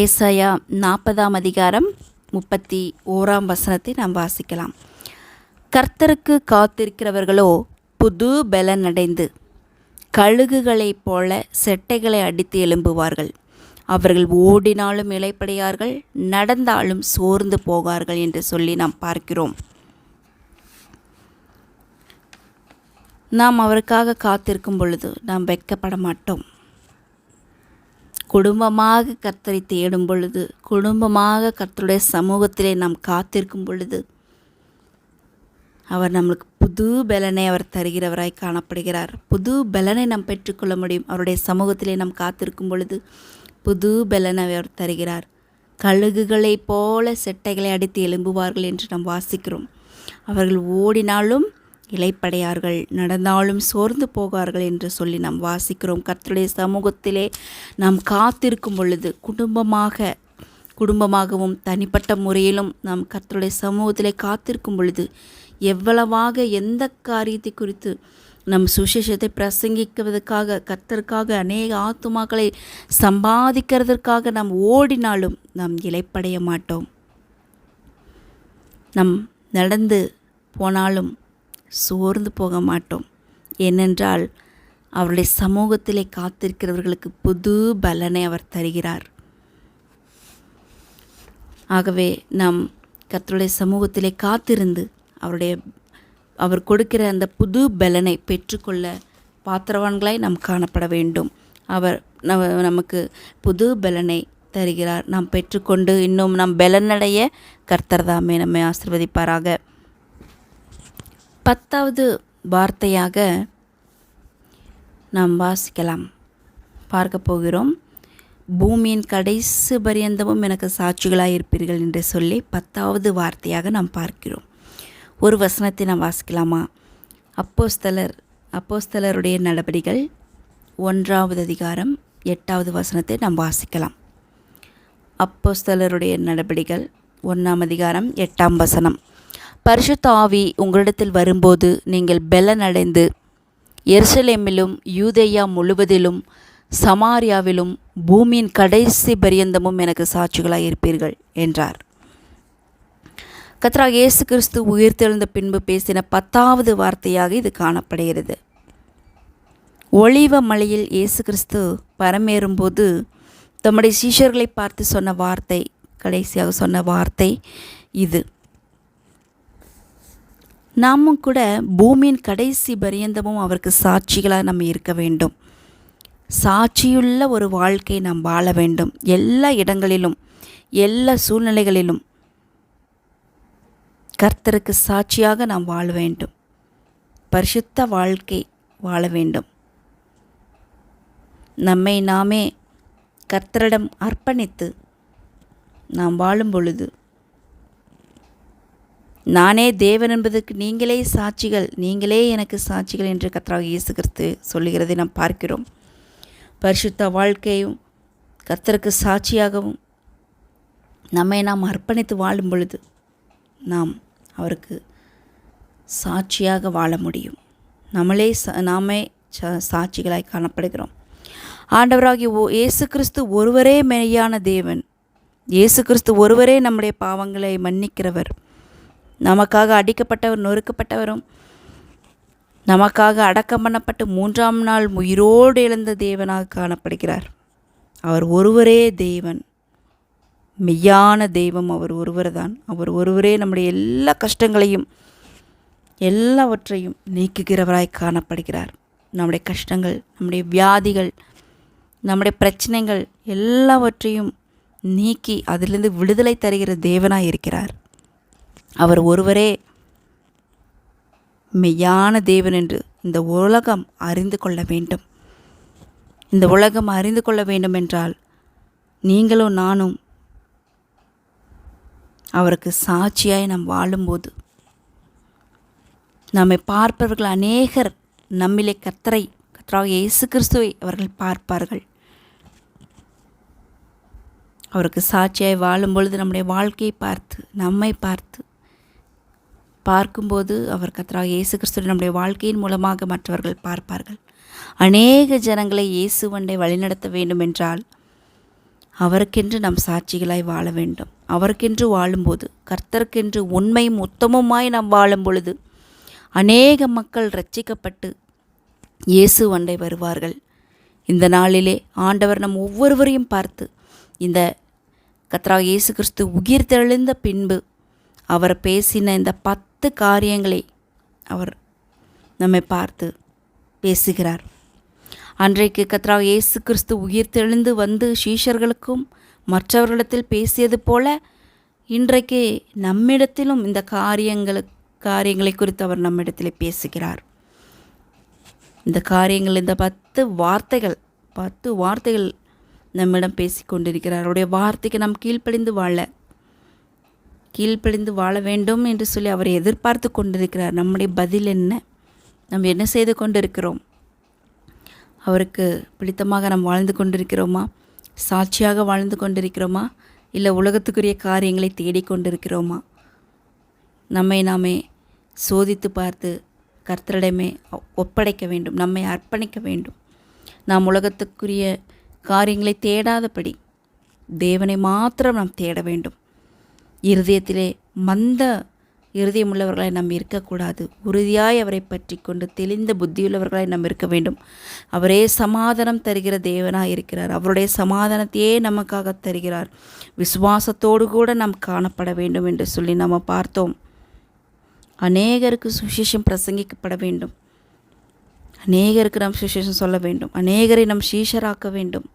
ஏசாயா 40ஆம் அதிகாரம் 31ஆம் வசனத்தை நாம் வாசிக்கலாம். கர்த்தருக்கு காத்திருக்கிறவர்களோ புது பலன் அடைந்து கழுகுகளைப் போல செட்டைகளை அடித்து எழும்புவார்கள். அவர்கள் ஓடினாலும் இளைப்படையார்கள், நடந்தாலும் சோர்ந்து போகார்கள் என்று சொல்லி நாம் பார்க்கிறோம். நாம் அவருக்காக காத்திருக்கும் பொழுது நாம் வெட்கப்பட மாட்டோம். குடும்பமாக கர்த்தரை தேடும் பொழுது, குடும்பமாக கர்த்தருடைய சமூகத்திலே நாம் காத்திருக்கும் பொழுது அவர் நம்மளுக்கு புது பலனை அவர் தருகிறவராய் காணப்படுகிறார். புது பலனை நாம் பெற்றுக்கொள்ள முடியும். அவருடைய சமூகத்திலே நாம் காத்திருக்கும் பொழுது புது பலனை அவர் தருகிறார். கழுகுகளைப் போல செட்டைகளை அடித்து எழும்புவார்கள் என்று நாம் வாசிக்கிறோம். அவர்கள் ஓடினாலும் இளைப்படையார்கள், நடந்தாலும் சோர்ந்து போகார்கள் என்று சொல்லி நாம் வாசிக்கிறோம். கர்த்தருடைய சமூகத்திலே நாம் காத்திருக்கும் பொழுது குடும்பமாகவும் தனிப்பட்ட முறையிலும் நாம் கர்த்தருடைய சமூகத்திலே காத்திருக்கும் பொழுது எவ்வளவாக எந்த காரியத்தை குறித்து நம் சுவிசேஷத்தை பிரசங்கிக்குவதற்காக, கர்த்தருக்காக அநேக ஆத்துமாக்களை சம்பாதிக்கிறதற்காக நாம் ஓடினாலும் நாம் இளைப்படைய மாட்டோம். நம் நடந்து போனாலும் சோர்ந்து போக மாட்டோம். ஏனென்றால் அவருடைய சமூகத்திலே காத்திருக்கிறவர்களுக்கு புது பலனை அவர் தருகிறார். ஆகவே நாம் கர்த்தருடைய சமூகத்திலே காத்திருந்து அவர் கொடுக்கிற அந்த புது பலனை பெற்றுக்கொள்ள பாத்திரவான்களாய் நாம் காணப்பட வேண்டும். அவர் நமக்கு புது பலனை தருகிறார். நாம் பெற்றுக்கொண்டு இன்னும் நாம் பலனடைய கர்த்தர் தாமே நம்மை ஆசீர்வதிப்பாராக. 10வது வார்த்தையாக நாம் பார்க்க போகிறோம். பூமியின் கடைசி பரியந்தமும் எனக்கு சாட்சிகளாக இருப்பீர்கள் என்று சொல்லி 10வது வார்த்தையாக நாம் பார்க்கிறோம். ஒரு வசனத்தை நாம் வாசிக்கலாமா? அப்போஸ்தலருடைய நடபடிகள் 1வது அதிகாரம் 8வது வசனத்தை நாம் வாசிக்கலாம். அப்போஸ்தலருடைய நடபடிகள் 1ஆம் அதிகாரம் 8ஆம் வசனம். பரிசுத்த ஆவி உங்களிடத்தில் வரும்போது நீங்கள் பலன் அடைந்து எருசலேமிலும் யூதேயா முழுவதிலும் சமாரியாவிலும் பூமியின் கடைசி பரியந்தமும் எனக்கு சாட்சிகளாக இருப்பீர்கள் என்றார். கர்த்தராகிய இயேசு கிறிஸ்து உயிர்த்தெழுந்த பின்பு பேசின 10வது வார்த்தையாக இது காணப்படுகிறது. ஒலிவ மலையில் இயேசு கிறிஸ்து பரமேறும்போது தம்முடைய சீஷர்களை பார்த்து சொன்ன வார்த்தை, கடைசியாக சொன்ன வார்த்தை இது. நாமும் கூட பூமியின் கடைசி பரியந்தமும் அவருக்கு சாட்சிகளாக நம்ம இருக்க வேண்டும். சாட்சியுள்ள ஒரு வாழ்க்கை நாம் வாழ வேண்டும். எல்லா இடங்களிலும், எல்லா சூழ்நிலைகளிலும் கர்த்தருக்கு சாட்சியாக நாம் வாழ வேண்டும். பரிசுத்த வாழ்க்கை வாழ வேண்டும். நம்மை நாமே கர்த்தரிடம் அர்ப்பணித்து நாம் வாழும் பொழுது, நானே தேவன் என்பதற்கு நீங்களே சாட்சிகள், நீங்களே எனக்கு சாட்சிகள் என்று கர்த்தராகிய இயேசு கிறிஸ்து சொல்லுகிறதை நாம் பார்க்கிறோம். பரிசுத்த வாழ்க்கையும் கர்த்தருக்கு சாட்சியாகவும் நம்மை நாம் அர்ப்பணித்து வாழும் பொழுது நாம் அவருக்கு சாட்சியாக வாழ முடியும். நாமே சாட்சிகளாய் காணப்படுகிறோம். ஆண்டவராகிய இயேசு கிறிஸ்து ஒருவரே மெய்யான தேவன். இயேசு கிறிஸ்து ஒருவரே நம்முடைய பாவங்களை மன்னிக்கிறவர். நமக்காக அடிக்கப்பட்டவர், நொறுக்கப்பட்டவரும், நமக்காக அடக்கம் பண்ணப்பட்டு 3ஆம் நாள் உயிரோடு எழுந்த தேவனாக காணப்படுகிறார். அவர் ஒருவரே தேவன், மெய்யான தெய்வம் அவர் ஒருவர் தான். அவர் ஒருவரே நம்முடைய எல்லா கஷ்டங்களையும் எல்லாவற்றையும் நீக்குகிறவராய் காணப்படுகிறார். நம்முடைய கஷ்டங்கள், நம்முடைய வியாதிகள், நம்முடைய பிரச்சனைகள் எல்லாவற்றையும் நீக்கி அதிலிருந்து விடுதலை தருகிற தேவனாய் இருக்கிறார். அவர் ஒருவரே மெய்யான தேவன் என்று இந்த உலகம் அறிந்து கொள்ள வேண்டும். இந்த உலகம் அறிந்து கொள்ள வேண்டும் என்றால் நீங்களும் நானும் அவருக்கு சாட்சியாய் நாம் வாழும்போது நம்மை பார்ப்பவர்கள் அநேகர் நம்மிலே கர்த்தராகிய இயேசு கிறிஸ்துவை அவர்கள் பார்ப்பார்கள். அவருக்கு சாட்சியாய் வாழும் பொழுது நம்முடைய வாழ்க்கையை பார்த்து நம்மை பார்க்கும்போது அவர் கர்த்தராகிய இயேசு கிறிஸ்துவை நம்முடைய வாழ்க்கையின் மூலமாக மற்றவர்கள் பார்ப்பார்கள். அநேக ஜனங்களை இயேசுவண்டை வழிநடத்த வேண்டும் என்றால் அவருக்கென்று நாம் சாட்சிகளாய் வாழ வேண்டும். அவருக்கென்று வாழும்போது, கர்த்தருக்கென்று உண்மையும் உத்தமமாய் நாம் வாழும் பொழுது அநேக மக்கள் இரட்சிக்கப்பட்டு இயேசுவண்டை வருவார்கள். இந்த நாளிலே ஆண்டவர் நம் ஒவ்வொருவரையும் பார்த்து இந்த கர்த்தராகிய இயேசு கிறிஸ்து உயிர் தெழுந்த பின்பு அவர் பேசின இந்த 10 காரியங்களை அவர் நம்மை பார்த்து பேசுகிறார். அன்றைக்கு கர்த்தராகிய இயேசு கிறிஸ்து உயிர் தெழுந்து வந்து சீஷர்களுக்கும் மற்றவர்களிடத்தில் பேசியது போல இன்றைக்கு நம்மிடத்திலும் இந்த காரியங்களை குறித்து அவர் நம்மிடத்தில் பேசுகிறார். இந்த காரியங்கள், இந்த 10 வார்த்தைகள் நம்மிடம் பேசி கொண்டிருக்கிறார். அவருடைய வார்த்தைக்கு நாம் கீழ்ப்படிந்து வாழ வேண்டும் என்று சொல்லி அவரை எதிர்பார்த்து கொண்டிருக்கிறார். நம்முடைய பதில் என்ன? நாம் என்ன செய்து கொண்டிருக்கிறோம்? அவருக்கு பிடித்தமாக நாம் வாழ்ந்து கொண்டிருக்கிறோமா? சாட்சியாக வாழ்ந்து கொண்டிருக்கிறோமா? இல்லை உலகத்துக்குரிய காரியங்களை தேடிக்கொண்டிருக்கிறோமா? நம்மை நாமே சோதித்து பார்த்து கர்த்தரிடமே ஒப்படைக்க வேண்டும். நம்மை அர்ப்பணிக்க வேண்டும். நாம் உலகத்துக்குரிய காரியங்களை தேடாதபடி தேவனை மாத்திரம் நாம் தேட வேண்டும். இருதயத்திலே மந்த இருதயமுள்ளவர்களாய் நாம் இருக்கக்கூடாது. உறுதியாய் அவரை பற்றி கொண்டு தெளிந்த புத்தியுள்ளவர்களாய் நாம் இருக்க வேண்டும். அவரே சமாதானம் தருகிற தேவனாய் இருக்கிறார். அவருடைய சமாதானத்தையே நமக்காக தருகிறார். விசுவாசத்தோடு கூட நாம் காணப்பட வேண்டும் என்று சொல்லி நாம் பார்த்தோம். அநேகருக்கு சுவிசேஷம் பிரசங்கிக்கப்பட வேண்டும். அநேகருக்கு நாம் சுவிசேஷம் சொல்ல வேண்டும். அநேகரை நாம் சீஷராக்க வேண்டும்.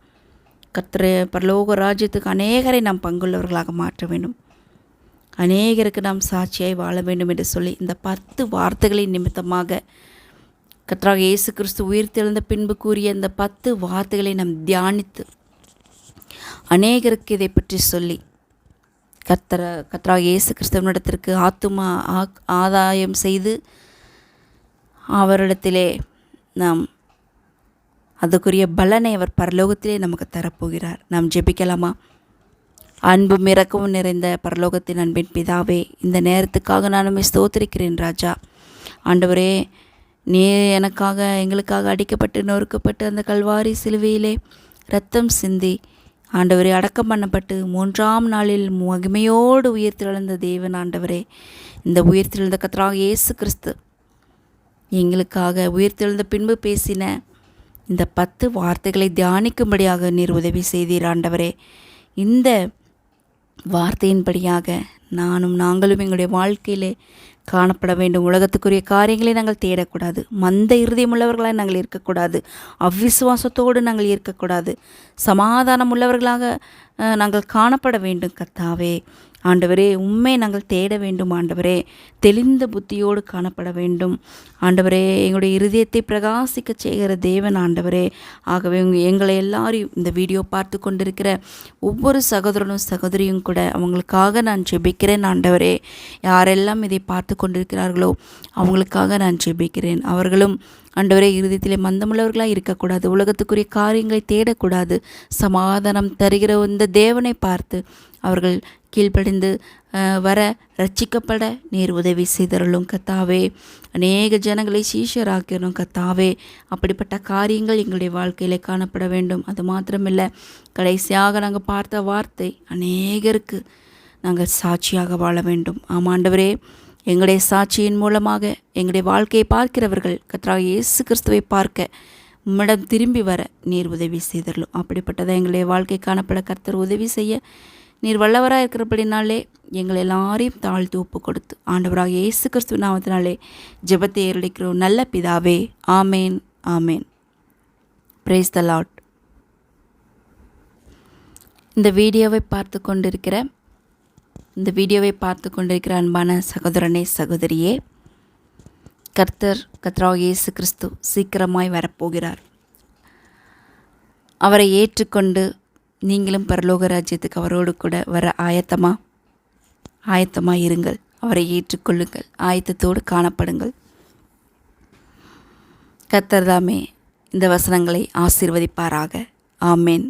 கர்த்தர் பரலோக ராஜ்யத்துக்கு அநேகரை நாம் பங்குள்ளவர்களாக மாற்ற வேண்டும். அநேகருக்கு நாம் சாட்சியாய் வாழ வேண்டும் என்று சொல்லி இந்த 10 வார்த்தைகளின் நிமித்தமாக கர்த்தராகிய இயேசு கிறிஸ்து உயிர்த்தெழுந்த பின்பு கூறிய இந்த 10 வார்த்தைகளை நாம் தியானித்து அநேகருக்கு இதை பற்றி சொல்லி கர்த்தராகிய இயேசு கிறிஸ்துவனிடத்திற்கு ஆத்துமா ஆதாயம் செய்து அவரிடத்திலே நாம் அதுக்குரிய பலனை அவர் பரலோகத்திலே நமக்கு தரப்போகிறார். நாம் ஜெபிக்கலாமா? அன்பும் இரக்கமும் நிறைந்த பரலோகத்தின் அன்பின் பிதாவே, இந்த நேரத்துக்காக நான் ஸ்தோத்திரிக்கிறேன் ராஜா. ஆண்டவரே, நீ எங்களுக்காக அடிக்கப்பட்டு நொறுக்கப்பட்டு அந்த கல்வாரி சிலுவையிலே இரத்தம் சிந்தி ஆண்டவரே அடக்கம் பண்ணப்பட்டு 3ஆம் நாளில் மகிமையோடு உயிர்த்தெழுந்த தேவன் ஆண்டவரே, இந்த உயிர்த்தெழுந்த கர்த்தராகிய இயேசு கிறிஸ்து எங்களுக்காக உயிர்த்தெழுந்த பின்பு பேசின இந்த 10 வார்த்தைகளை தியானிக்கும்படியாக நீர் உதவி செய்தீர் ஆண்டவரே. இந்த வார்த்தையின்படியாக நாங்களும் எங்களுடைய வாழ்க்கையிலே காணப்பட வேண்டும். உலகத்துக்குரிய காரியங்களை நாங்கள் தேடக்கூடாது. மந்த இருதயமுள்ளவர்களாக நாங்கள் இருக்கக்கூடாது. அவ்விசுவாசத்தோடு நாங்கள் இருக்கக்கூடாது. சமாதானம் உள்ளவர்களாக நாங்கள் காணப்பட வேண்டும். கர்த்தாவே ஆண்டவரே, உம்மை நாங்கள் தேட வேண்டும். ஆண்டவரே, தெளிந்த புத்தியோடு காணப்பட வேண்டும். ஆண்டவரே, எங்களுடைய இருதயத்தை பிரகாசிக்க செய்கிற தேவன் ஆண்டவரே. ஆகவே எங்களை எல்லாரையும் இந்த வீடியோ பார்த்து கொண்டிருக்கிற ஒவ்வொரு சகோதரனும் சகோதரியும் கூட அவங்களுக்காக நான் ஜெபிக்கிறேன் ஆண்டவரே. யாரெல்லாம் இதை பார்த்து கொண்டிருக்கிறார்களோ அவங்களுக்காக நான் ஜெபிக்கிறேன். அவர்களும் ஆண்டவரே இருதயத்திலே மந்தமுள்ளவர்களாக இருக்கக்கூடாது. உலகத்துக்குரிய காரியங்களை தேடக்கூடாது. சமாதானம் தருகிற இந்த தேவனை பார்த்து அவர்கள் கீழ்ப்படிந்து வர ரட்சிக்கப்பட நீர் உதவி செய்தருளும் கர்த்தாவே. அநேக ஜனங்களை சீஷராக்கணும் கர்த்தாவே. அப்படிப்பட்ட காரியங்கள் எங்களுடைய வாழ்க்கையில் காணப்பட வேண்டும். அது மாத்திரமில்லை, கடைசியாக நாங்கள் பார்த்த வார்த்தை அநேகருக்கு நாங்கள் சாட்சியாக வாழ வேண்டும். ஆமாண்டவரே, எங்களுடைய சாட்சியின் மூலமாக எங்களுடைய வாழ்க்கையை பார்க்கிறவர்கள் கர்த்தராகிய இயேசு கிறிஸ்துவை பார்க்க உம்மிடம் திரும்பி வர நீர் உதவி செய்தரலும். அப்படிப்பட்டதை எங்களுடைய வாழ்க்கை காணப்பட கர்த்தர் உதவி செய்ய நீர் வல்லவராக இருக்கிறபடினாலே எங்களை எல்லாரையும் தாழ்த்து ஒப்பு கொடுத்து ஆண்டவராகிய இயேசு கிறிஸ்துவ நாமத்தினாலே ஜெபத்தை ஏறெடுக்கிறோம் நல்ல பிதாவே. ஆமேன், ஆமேன். Praise the Lord. இந்த வீடியோவை பார்த்து கொண்டிருக்கிற அன்பான சகோதரனே சகோதரியே, கர்த்தராகிய இயேசு கிறிஸ்து சீக்கிரமாய் வரப்போகிறார். அவரை ஏற்றுக்கொண்டு நீங்களும் பரலோக ராஜ்யத்துக்கு அவரோடு கூட வர ஆயத்தமாக இருங்கள். அவரை ஏற்றுக்கொள்ளுங்கள். ஆயத்தத்தோடு காணப்படுங்கள். கர்த்தர் தாமே இந்த வசனங்களை ஆசீர்வதிப்பாராக. ஆமேன்.